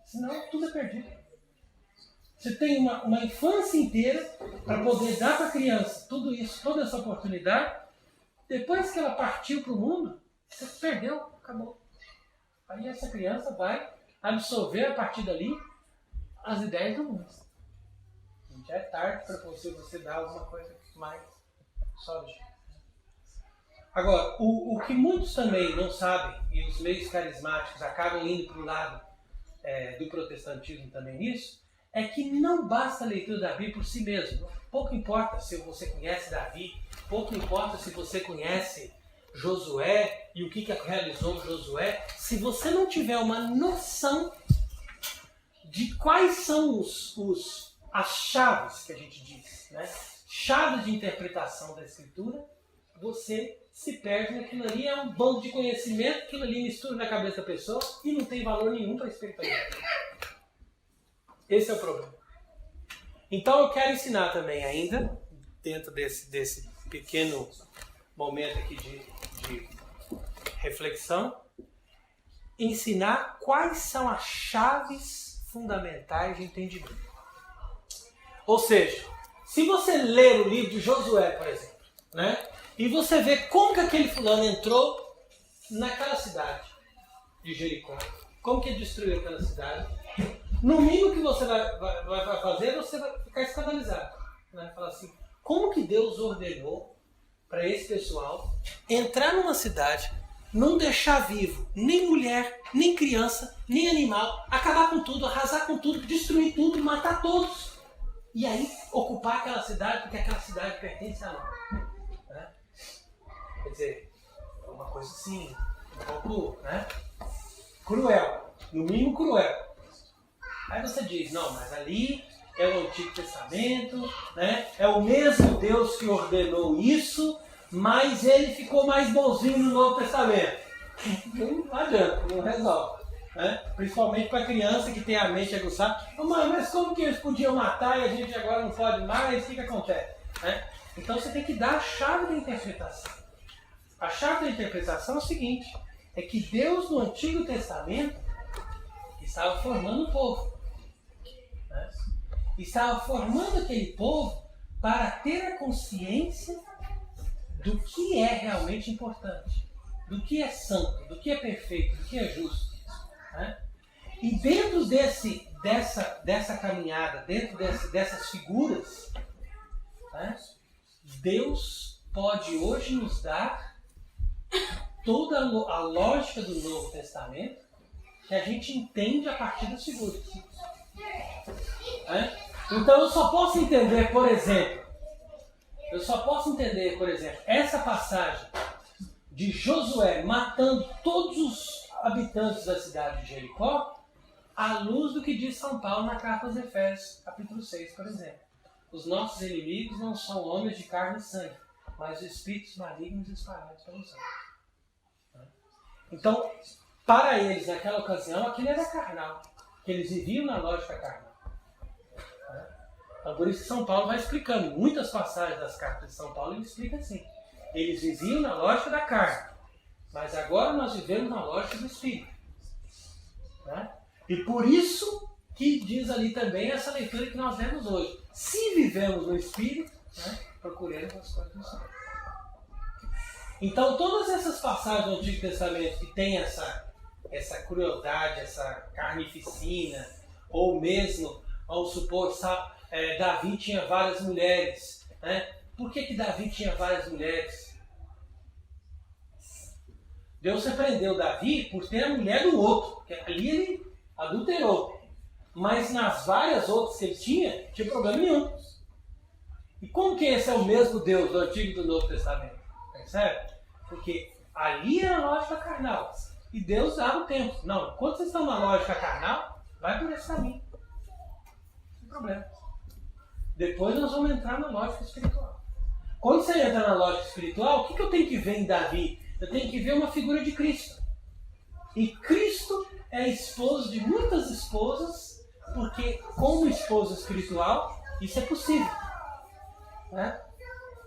Senão, tudo é perdido. Você tem uma infância inteira para poder dar para a criança tudo isso, toda essa oportunidade. Depois que ela partiu para o mundo, você perdeu, acabou. Aí essa criança vai absorver a partir dali as ideias do mundo. Já é tarde para você dar alguma coisa mais sólida. Agora, o que muitos também não sabem, e os meios carismáticos acabam indo para o lado do protestantismo também nisso, é que não basta a leitura da Bíblia por si mesmo. Pouco importa se você conhece Davi, pouco importa se você conhece Josué e o que realizou Josué, se você não tiver uma noção de quais são as chaves que a gente diz, né? Chaves de interpretação da Escritura, você se perde naquilo ali, é um bando de conhecimento, aquilo ali mistura na cabeça da pessoa e não tem valor nenhum para a espiritualidade. Esse é o problema. Então eu quero ensinar também ainda, dentro desse pequeno momento aqui de reflexão, ensinar quais são as chaves fundamentais de entendimento. Ou seja, se você ler o livro de Josué, por exemplo, né, e você vê como que aquele fulano entrou naquela cidade de Jericó, como que ele destruiu aquela cidade, no mínimo que você vai fazer, você vai ficar escandalizado. Vai falar assim, como que Deus ordenou para esse pessoal entrar numa cidade, não deixar vivo nem mulher, nem criança, nem animal, acabar com tudo, arrasar com tudo, destruir tudo, matar todos. E aí ocupar aquela cidade, porque aquela cidade pertence a nós. Né? Quer dizer, é uma coisa assim, um pouco, né, cruel, no mínimo cruel. Aí você diz, não, mas ali é o Antigo Testamento, né? É o mesmo Deus que ordenou isso, mas ele ficou mais bonzinho no Novo Testamento. Não adianta, não resolve. Né? Principalmente para criança que tem a mente aguçada. Oh, mãe, mas como que eles podiam matar e a gente agora não pode mais? O que acontece? Né? Então você tem que dar a chave da interpretação. A chave da interpretação é o seguinte, é que Deus no Antigo Testamento estava formando o povo. Né? Estava formando aquele povo para ter a consciência do que é realmente importante, do que é santo, do que é perfeito, do que é justo. Né? E dentro dessa caminhada, dentro dessas figuras, né, Deus pode hoje nos dar toda a lógica do Novo Testamento que a gente entende a partir das figuras. Né? Então eu só posso entender, por exemplo, essa passagem de Josué matando todos os habitantes da cidade de Jericó à luz do que diz São Paulo na carta aos Efésios, capítulo 6, por exemplo. Os nossos inimigos não são homens de carne e sangue, mas espíritos malignos espalhados pelos anos. Então, para eles, naquela ocasião, aquilo era carnal, que eles viviam na lógica carnal. Então, por isso que São Paulo vai explicando. Muitas passagens das cartas de São Paulo ele explica assim. Eles viviam na lógica da carne, mas agora nós vivemos na lógica do Espírito. Né? E por isso que diz ali também essa leitura que nós lemos hoje. Se vivemos no Espírito, né, procuremos as coisas do Espírito. Então todas essas passagens do Antigo Testamento que tem essa crueldade, essa carnificina, ou mesmo, vamos supor, Davi tinha várias mulheres. Né? Por que Davi tinha várias mulheres? Deus repreendeu Davi por ter a mulher do outro, que ali ele adulterou. Mas nas várias outras que ele tinha problema nenhum. E como que esse é o mesmo Deus do Antigo e do Novo Testamento? Percebe? Porque ali era a lógica carnal. E Deus dava o tempo. Não, quando vocês estão na lógica carnal, vai por esse caminho. Sem problema. Depois nós vamos entrar na lógica espiritual. Quando você entra na lógica espiritual, o que eu tenho que ver em Davi? Eu tenho que ver uma figura de Cristo. E Cristo é esposo de muitas esposas, porque como esposo espiritual, isso é possível. Né?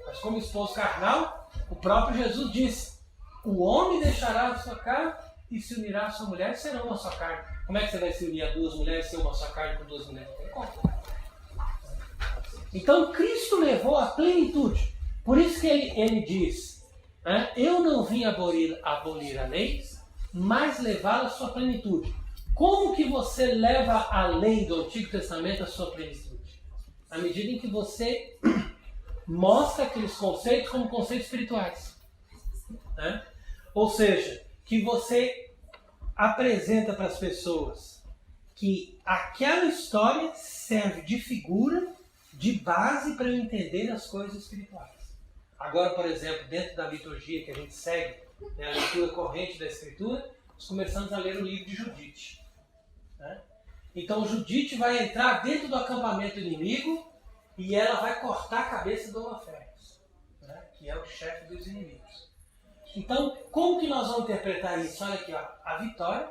Mas como esposo carnal, o próprio Jesus disse, o homem deixará a sua carne e se unirá à sua mulher e serão uma só carne. Como é que você vai se unir a duas mulheres e ser uma só carne com duas mulheres? Não tem como. Então Cristo levou a plenitude. Por isso que ele diz, né, eu não vim abolir a lei, mas levá-la à sua plenitude. Como que você leva a lei do Antigo Testamento à sua plenitude? À medida em que você mostra aqueles conceitos como conceitos espirituais. Né? Ou seja, que você apresenta para as pessoas que aquela história serve de figura, de base para eu entender as coisas espirituais. Agora, por exemplo, dentro da liturgia que a gente segue, né, a leitura corrente da Escritura, nós começamos a ler o livro de Judite. Né? Então Judite vai entrar dentro do acampamento inimigo e ela vai cortar a cabeça do Holofernes, né? Que é o chefe dos inimigos. Então, como que nós vamos interpretar isso? Olha aqui, ó, a vitória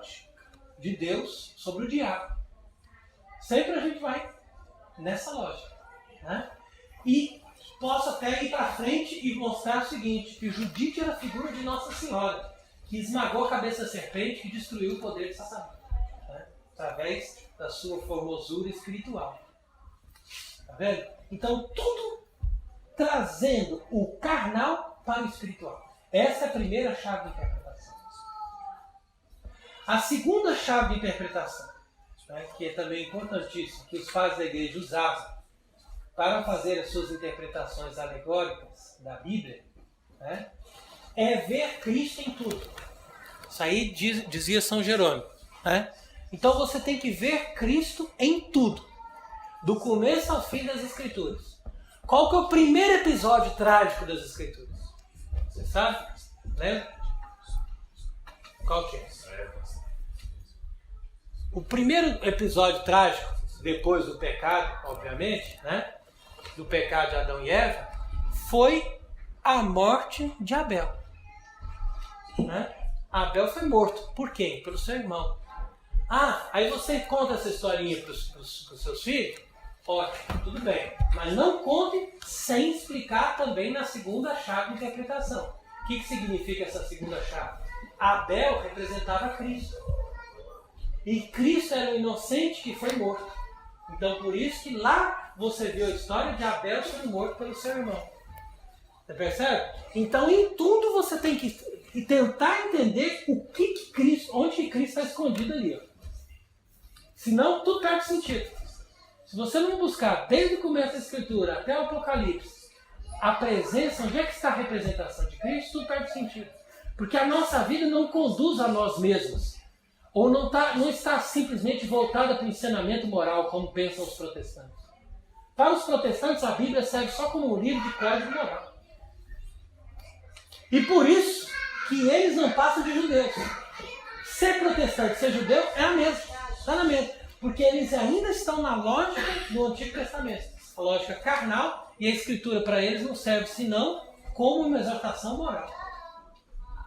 de Deus sobre o diabo. Sempre a gente vai nessa lógica, né? E posso até ir para frente e mostrar o seguinte, que Judite era a figura de Nossa Senhora, que esmagou a cabeça da serpente e destruiu o poder de Satanás, né? Através da sua formosura espiritual. Tá vendo? Então, tudo trazendo o carnal para o espiritual. Essa é a primeira chave de interpretação. A segunda chave de interpretação, né, que é também importantíssima, que os padres da igreja usavam para fazer as suas interpretações alegóricas da Bíblia, né, é ver Cristo em tudo. Isso aí dizia São Jerônimo, né? Então você tem que ver Cristo em tudo, do começo ao fim das Escrituras. Qual que é o primeiro episódio trágico das Escrituras? Você sabe? Lembra? Qual que é? O primeiro episódio trágico, depois do pecado, obviamente, né? Do pecado de Adão e Eva, foi a morte de Abel. Né? Abel foi morto. Por quem? Pelo seu irmão. Ah, aí você conta essa historinha para os seus filhos? Ótimo, tudo bem. Mas não conte sem explicar também na segunda chave de interpretação. O que significa essa segunda chave? Abel representava Cristo. E Cristo era o inocente que foi morto. Então por isso que lá você viu a história de Abel sendo morto pelo seu irmão. Você percebe? Então em tudo você tem que tentar entender o que Cristo, onde que Cristo está escondido ali. Ó. Senão tudo perde sentido. Se você não buscar desde o começo da Escritura até o Apocalipse a presença, onde é que está a representação de Cristo, tudo perde sentido. Porque a nossa vida não conduz a nós mesmos. Ou não está simplesmente voltada para o ensinamento moral, como pensam os protestantes. Para os protestantes, a Bíblia serve só como um livro de código moral. E por isso que eles não passam de judeus. Ser protestante, ser judeu, é a mesma. Está na mesma. Porque eles ainda estão na lógica do Antigo Testamento. A lógica carnal, e a Escritura para eles não serve senão como uma exortação moral.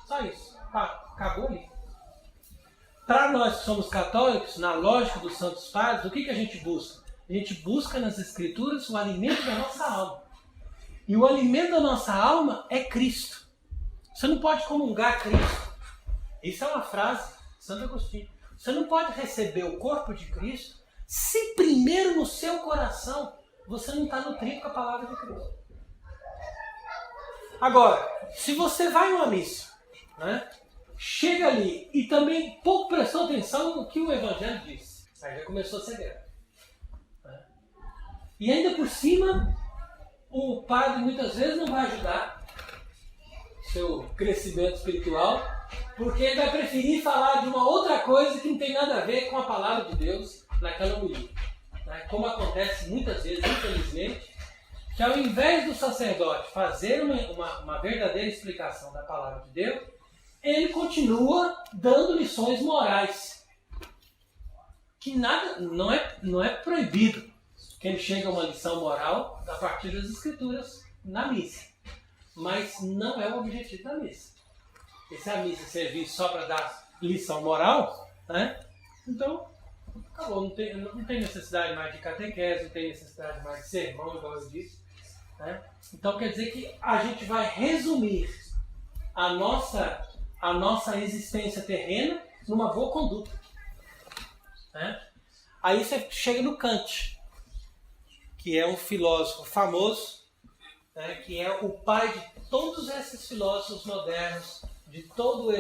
Só isso. Acabou ali. Para nós que somos católicos, na lógica dos Santos Padres, o que a gente busca? A gente busca nas Escrituras o alimento da nossa alma. E o alimento da nossa alma é Cristo. Você não pode comungar Cristo. Isso é uma frase de Santo Agostinho. Você não pode receber o corpo de Cristo se primeiro no seu coração você não está nutrido com a palavra de Cristo. Agora, se você vai em uma missa, né? Chega ali e também pouco prestou atenção no que o Evangelho disse. Aí já começou a ser grave. Né? E ainda por cima, o padre muitas vezes não vai ajudar seu crescimento espiritual, porque ele vai preferir falar de uma outra coisa que não tem nada a ver com a palavra de Deus naquela homilia. Né? Como acontece muitas vezes, infelizmente, que ao invés do sacerdote fazer uma verdadeira explicação da palavra de Deus, ele continua dando lições morais. Que nada, não é proibido que ele chegue a uma lição moral a partir das Escrituras na missa. Mas não é o objetivo da missa. E se a missa servir só para dar lição moral, né? Então, acabou. Não tem necessidade mais de catequese, não tem necessidade mais de sermão, igual eu disse. Né? Então quer dizer que a gente vai resumir a nossa existência terrena numa boa conduta. Né? Aí você chega no Kant, que é um filósofo famoso, né, que é o pai de todos esses filósofos modernos, de toda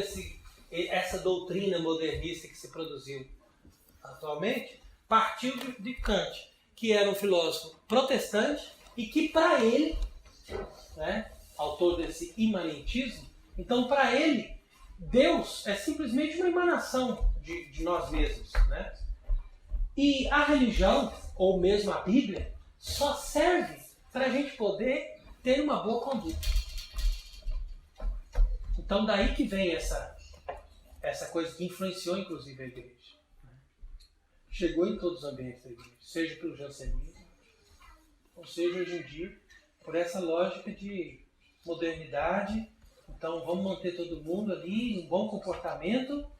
essa doutrina modernista que se produziu atualmente, partiu de Kant, que era um filósofo protestante e que para ele, né, autor desse imanentismo, então para ele, Deus é simplesmente uma emanação de nós mesmos. Né? E a religião, ou mesmo a Bíblia, só serve para a gente poder ter uma boa conduta. Então daí que vem essa coisa que influenciou inclusive a igreja. chegou em todos os ambientes da igreja, seja pelo jansenismo, ou seja, hoje em dia, por essa lógica de modernidade. Então, vamos manter todo mundo ali, um bom comportamento,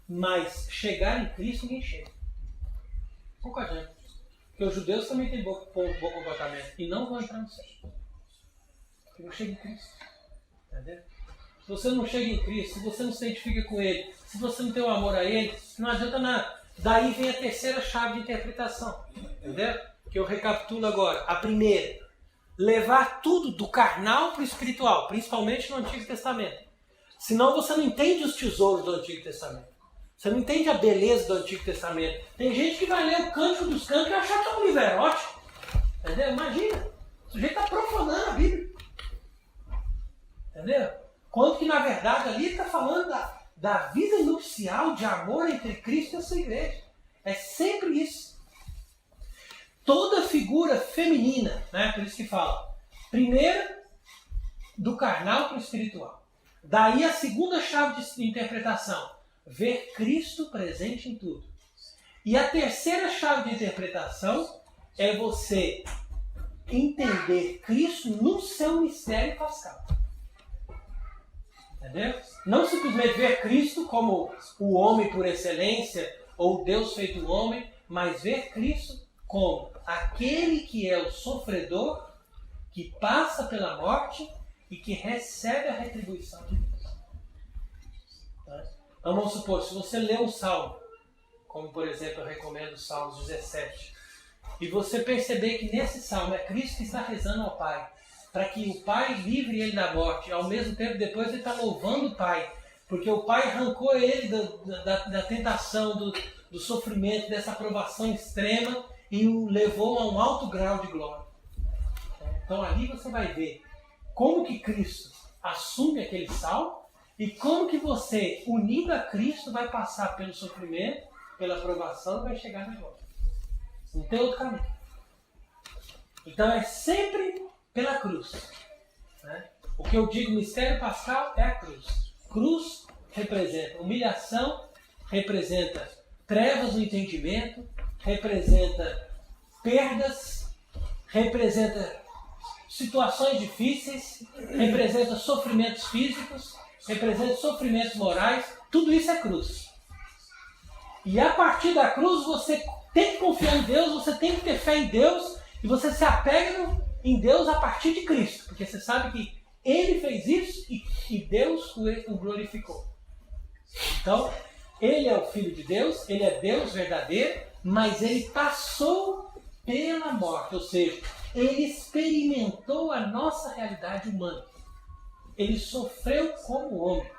mas chegar em Cristo ninguém chega. Pouco adianta. Porque os judeus também têm bom comportamento e não vão entrar no céu. Porque não chega em Cristo. Entendeu? Se você não chega em Cristo, se você não se identifica com Ele, se você não tem o amor a Ele, não adianta nada. Daí vem a terceira chave de interpretação. Entendeu? Que eu recapitulo agora. A primeira, levar tudo do carnal para o espiritual, principalmente no Antigo Testamento. Senão você não entende os tesouros do Antigo Testamento. Você não entende a beleza do Antigo Testamento. Tem gente que vai ler o Cântico dos Cânticos e achar que é um livro erótico. Entendeu? Imagina. O sujeito está profanando a Bíblia. Entendeu? Quando que, na verdade, ali está falando da vida nupcial de amor entre Cristo e a sua igreja. É sempre isso. Toda figura feminina, né? Por isso que fala, primeiro, do carnal para o espiritual. Daí a segunda chave de interpretação. Ver Cristo presente em tudo. E a terceira chave de interpretação é você entender Cristo no seu mistério pascal. Entendeu? Não simplesmente ver Cristo como o homem por excelência ou Deus feito homem, mas ver Cristo como aquele que é o sofredor, que passa pela morte e que recebe a retribuição de Deus. Então vamos supor, se você lê um salmo, como por exemplo eu recomendo o Salmo 17, e você perceber que nesse salmo é Cristo que está rezando ao Pai, para que o Pai livre ele da morte, ao mesmo tempo depois ele está louvando o Pai, porque o Pai arrancou ele da tentação, do sofrimento, dessa provação extrema e o levou a um alto grau de glória. Então ali você vai ver como que Cristo assume aquele salmo, e como que você, unido a Cristo, vai passar pelo sofrimento, pela provação e vai chegar na glória. Não tem outro caminho. Então é sempre pela cruz. Né? O que eu digo mistério pascal é a cruz. Cruz representa humilhação, representa trevas no entendimento, representa perdas, representa situações difíceis, representa sofrimentos físicos, representa sofrimentos morais, tudo isso é cruz. E a partir da cruz você tem que confiar em Deus, você tem que ter fé em Deus, e você se apega em Deus a partir de Cristo, porque você sabe que Ele fez isso e Deus o glorificou. Então, Ele é o Filho de Deus, Ele é Deus verdadeiro, mas Ele passou pela morte, ou seja, Ele experimentou a nossa realidade humana. Ele sofreu como homem.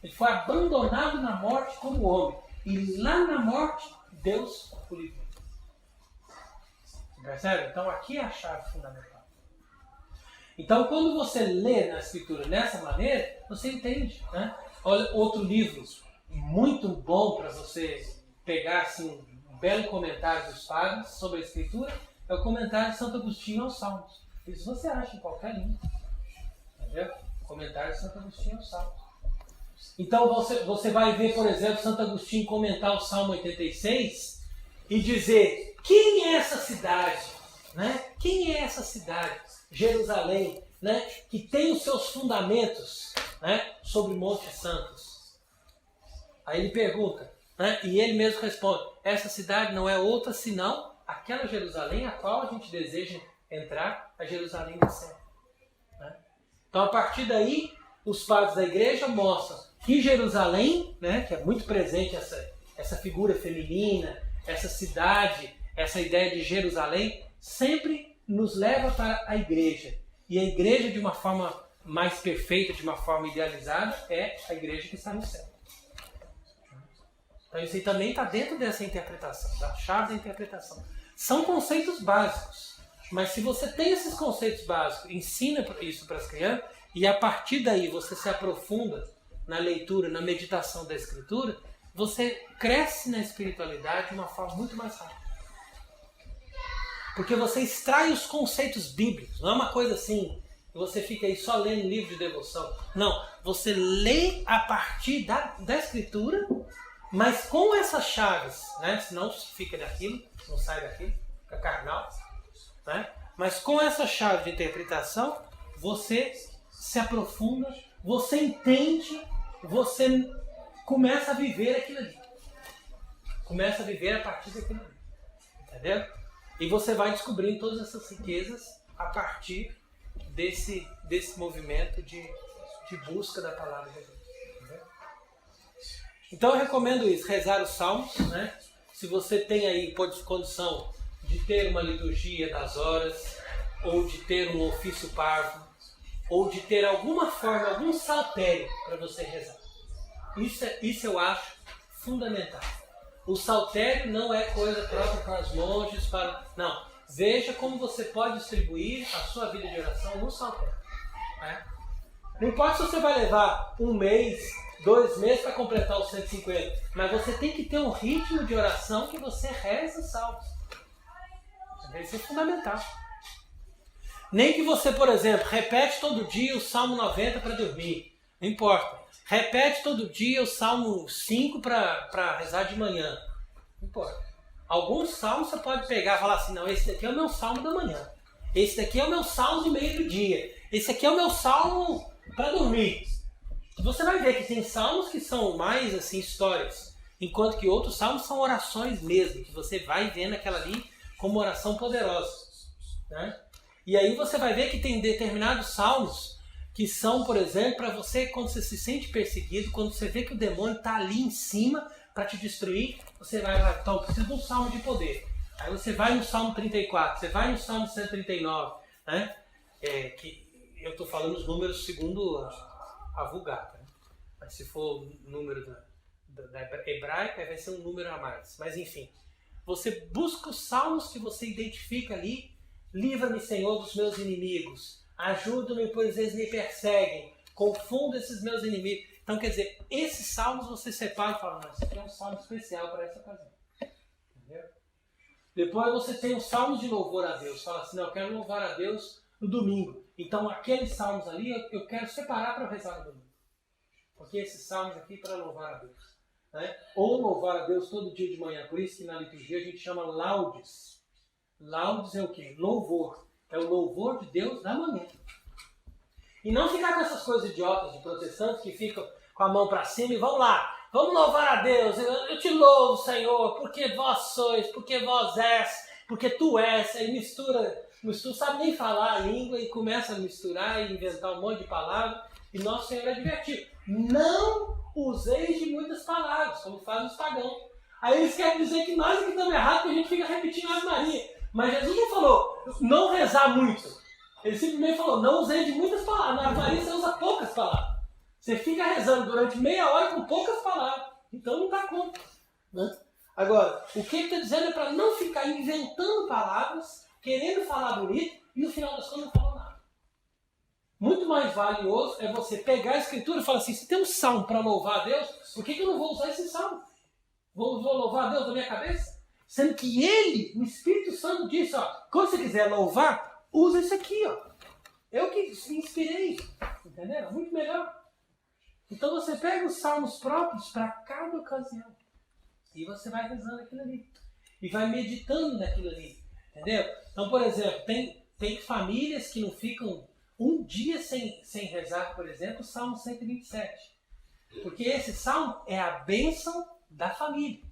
Ele foi abandonado na morte como homem. E lá na morte, Deus o livrou. Percebe? Então aqui é a chave fundamental. Então quando você lê na Escritura dessa maneira, você entende. Né? Olha, outro livro muito bom para você pegar assim, um belo comentário dos padres sobre a Escritura é o comentário de Santo Agostinho aos Salmos. Isso você acha em qualquer língua. Entendeu? Comentário de Santo Agostinho aos Salmos. Então você vai ver, por exemplo, Santo Agostinho comentar o Salmo 86 e dizer: quem é essa cidade? Né? Quem é essa cidade? Jerusalém, né? Que tem os seus fundamentos, né? Sobre Montes Santos. Aí ele pergunta, né? E ele mesmo responde: essa cidade não é outra senão aquela Jerusalém a qual a gente deseja entrar, a Jerusalém do céu. Então, a partir daí, os padres da igreja mostram que Jerusalém, né, que é muito presente essa figura feminina, essa cidade, essa ideia de Jerusalém, sempre nos leva para a igreja. E a igreja, de uma forma mais perfeita, de uma forma idealizada, é a igreja que está no céu. Então, isso aí também está dentro dessa interpretação, da chave da interpretação. São conceitos básicos. Mas se você tem esses conceitos básicos, ensina isso para as crianças, e a partir daí você se aprofunda na leitura, na meditação da Escritura, você cresce na espiritualidade de uma forma muito mais rápida. Porque você extrai os conceitos bíblicos, não é uma coisa assim, que você fica aí só lendo livro de devoção. Não, você lê a partir da Escritura Mas com essas chaves, né? Senão fica daquilo, não sai daquilo, fica carnal. Né? Mas com essa chave de interpretação, você se aprofunda, você entende, você começa a viver aquilo ali. Começa a viver a partir daquilo ali. Entendeu? E você vai descobrindo todas essas riquezas a partir desse movimento de busca da palavra de Deus. Entendeu? Então eu recomendo isso, rezar os salmos, né? Se você tem aí condição de ter uma liturgia das horas, ou de ter um ofício parvo, ou de ter alguma forma, algum saltério para você rezar. Isso eu acho fundamental. O saltério não é coisa própria para os monges, não. Veja como você pode distribuir a sua vida de oração no saltério. Né? Não importa se você vai levar 1 mês, 2 meses para completar os 150, mas você tem que ter um ritmo de oração que você reza os salmos. Isso é fundamental. Nem que você, por exemplo, repete todo dia o Salmo 90 para dormir. Não importa. Repete todo dia o Salmo 5 para rezar de manhã. Não importa. Alguns salmos você pode pegar e falar assim, não, esse daqui é o meu salmo da manhã. Esse daqui é o meu salmo de meio do dia. Esse aqui é o meu salmo para dormir. Você vai ver que tem salmos que são mais assim, histórias. Enquanto que outros salmos são orações mesmo. Que você vai vendo aquela ali como oração poderosa. Né? E aí você vai ver que tem determinados salmos que são, por exemplo, para você, quando você se sente perseguido, quando você vê que o demônio está ali em cima para te destruir, você vai lá, então, preciso de um salmo de poder. Aí você vai no Salmo 34, você vai no Salmo 139, né? Que eu estou falando os números segundo a Vulgata. Né? Mas se for o número da hebraica, vai ser um número a mais. Mas enfim, você busca os salmos que você identifica ali. Livra-me, Senhor, dos meus inimigos. Ajuda-me, pois eles me perseguem. Confunda esses meus inimigos. Então, quer dizer, esses salmos você separa e fala, não, esse aqui é um salmo especial para essa ocasião. Entendeu? Depois você tem os salmos de louvor a Deus. Fala assim, não, eu quero louvar a Deus no domingo. Então, aqueles salmos ali eu quero separar para rezar no domingo. Porque esses salmos aqui para louvar a Deus. Né? Ou louvar a Deus todo dia de manhã. Por isso que na liturgia a gente chama laudes. Laudes é o quê? Louvor. É o louvor de Deus da manhã. E não ficar com essas coisas idiotas de protestantes que ficam com a mão para cima e vão lá. Vamos louvar a Deus. Eu te louvo, Senhor, porque vós sois, porque vós és, porque tu és. Aí mistura, sabe nem falar a língua e começa a misturar e inventar um monte de palavras. E nosso Senhor advertiu. Não useis de muitas palavras, como fazem os pagãos. Aí eles querem dizer que nós que estamos errados, que a gente fica repetindo Ave Maria. Mas Jesus não falou, não rezar muito. Ele simplesmente falou, não usei de muitas palavras. Na Ave Maria você usa poucas palavras. Você fica rezando durante meia hora com poucas palavras. Então não dá conta. Né? Agora, o que ele está dizendo é para não ficar inventando palavras, querendo falar bonito, e no final das contas não falou nada. Muito mais valioso é você pegar a Escritura e falar assim, se tem um salmo para louvar a Deus, por que eu não vou usar esse salmo? Vou louvar a Deus da minha cabeça? Sendo que ele, o Espírito Santo, disse, ó, quando você quiser louvar, usa isso aqui, ó. Eu que me inspirei, entendeu? Muito melhor. Então você pega os salmos próprios para cada ocasião. E você vai rezando aquilo ali. E vai meditando naquilo ali, entendeu? Então, por exemplo, tem famílias que não ficam um dia sem rezar, por exemplo, o Salmo 127. Porque esse salmo é a bênção da família.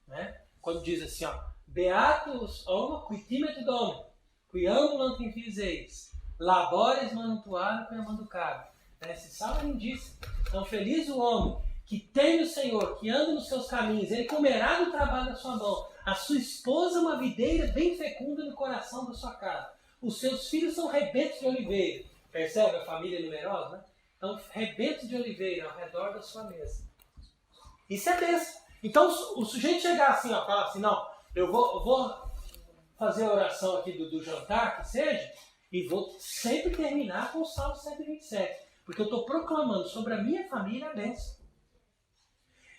Né? Quando diz assim, ó, Beatus homo qui timet Domum, qui ambulant in fiis eis, labores mantuare per manducare. Esse salmo é lindíssimo. Então, feliz o homem que teme o Senhor, que anda nos seus caminhos, ele comerá do trabalho da sua mão. A sua esposa é uma videira bem fecunda no coração da sua casa. Os seus filhos são rebentos de oliveira. Percebe a família numerosa, né? Então, rebentos de oliveira ao redor da sua mesa. Isso é bênção. Então, o sujeito chegar assim, ó, falar assim, não, eu vou fazer a oração aqui do jantar, que seja, e vou sempre terminar com o Salmo 127. Porque eu estou proclamando sobre a minha família a bênção.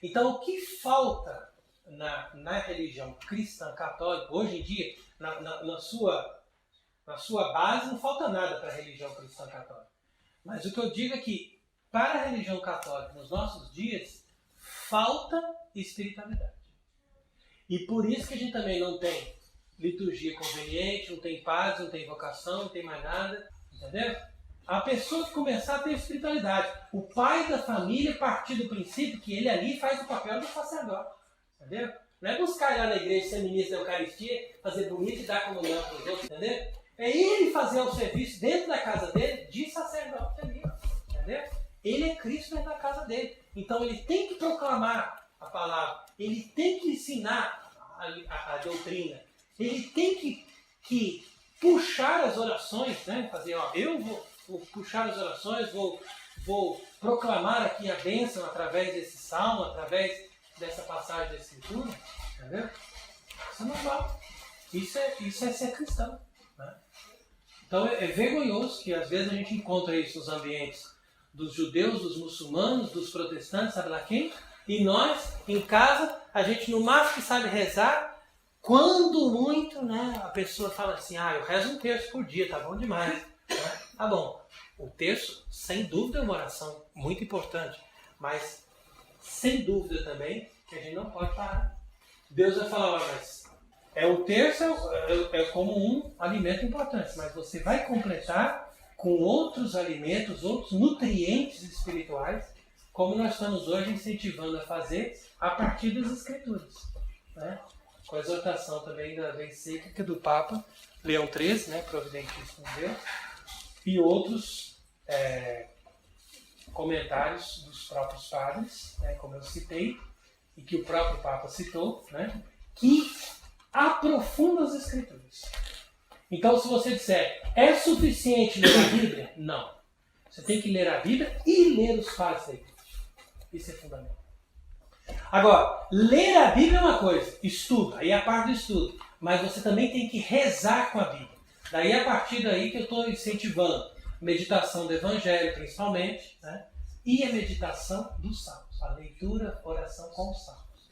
Então, o que falta na religião cristã católica, hoje em dia, na sua base, não falta nada para a religião cristã católica. Mas o que eu digo é que, para a religião católica, nos nossos dias, falta espiritualidade. E por isso que a gente também não tem liturgia conveniente, não tem paz, não tem vocação, não tem mais nada, entendeu? A pessoa que começar a ter espiritualidade, o pai da família partir do princípio que ele ali faz o papel do sacerdote, entendeu? Não é buscar ir lá na igreja, ser ministro da Eucaristia, fazer bonito e dar comunhão para os outros, entendeu? É ele fazer o serviço dentro da casa dele de sacerdote ali, entendeu? Ele é Cristo dentro da casa dele. Então ele tem que proclamar a palavra, ele tem que ensinar a doutrina, ele tem que puxar as orações, né? Fazer, ó, eu vou puxar as orações, vou proclamar aqui a bênção através desse salmo, através dessa passagem da Escritura, entendeu? Isso é normal. Isso é ser cristão, né? Então é vergonhoso que às vezes a gente encontra isso nos ambientes dos judeus, dos muçulmanos, dos protestantes, sabe lá quem? E nós, em casa, a gente no máximo que sabe rezar, quando muito, né, a pessoa fala assim, eu rezo um terço por dia, tá bom demais. Né? Tá bom. O terço, sem dúvida, é uma oração muito importante, mas sem dúvida também que a gente não pode parar. Deus vai falar, mas o terço é como um alimento importante, mas você vai completar com outros alimentos, outros nutrientes espirituais, como nós estamos hoje incentivando a fazer a partir das Escrituras. Né? Com a exortação também da encíclica do Papa Leão XIII, né, Providentíssimo Deus, e outros comentários dos próprios padres, né, como eu citei, e que o próprio Papa citou, né, que aprofundam as Escrituras. Então, se você disser, é suficiente ler a Bíblia? Não. Você tem que ler a Bíblia e ler os padres da igreja. Isso é fundamental. Agora, ler a Bíblia é uma coisa, estudo, aí é a parte do estudo. Mas você também tem que rezar com a Bíblia. Daí a partir daí que eu estou incentivando meditação do Evangelho, principalmente, né? E a meditação dos Salmos, a leitura, oração com os Salmos.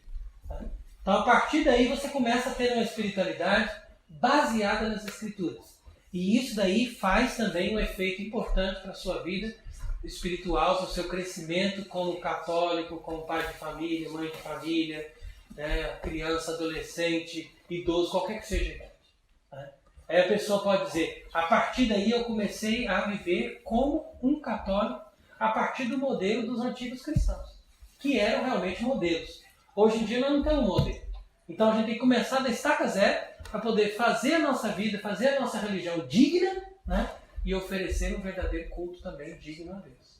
Tá? Então, a partir daí você começa a ter uma espiritualidade baseada nas Escrituras. E isso daí faz também um efeito importante para a sua vida espiritual, para o seu crescimento como católico, como pai de família, mãe de família, né, criança, adolescente, idoso, qualquer que seja a idade. Né? Aí a pessoa pode dizer, a partir daí eu comecei a viver como um católico a partir do modelo dos antigos cristãos, que eram realmente modelos. Hoje em dia nós não temos modelo. Então a gente tem que começar da estaca zero para poder fazer a nossa vida, fazer a nossa religião digna, né? E oferecer um verdadeiro culto também digno a Deus.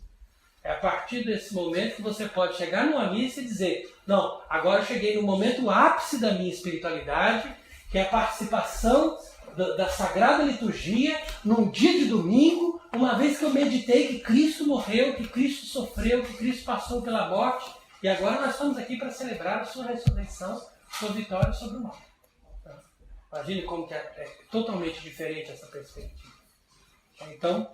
É a partir desse momento que você pode chegar numa missa e dizer, não, agora eu cheguei no momento ápice da minha espiritualidade, que é a participação da Sagrada Liturgia num dia de domingo, uma vez que eu meditei que Cristo morreu, que Cristo sofreu, que Cristo passou pela morte, e agora nós estamos aqui para celebrar a sua ressurreição, sua vitória sobre o mal. Imagine como que é totalmente diferente essa perspectiva. Então,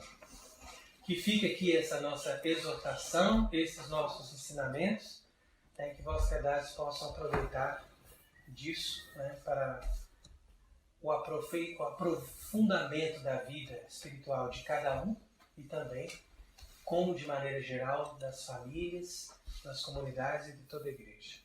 que fica aqui essa nossa exortação, esses nossos ensinamentos, né, que vossos piedades possam aproveitar disso, né, para o aprofundamento da vida espiritual de cada um e também, como de maneira geral, das famílias, das comunidades e de toda a igreja.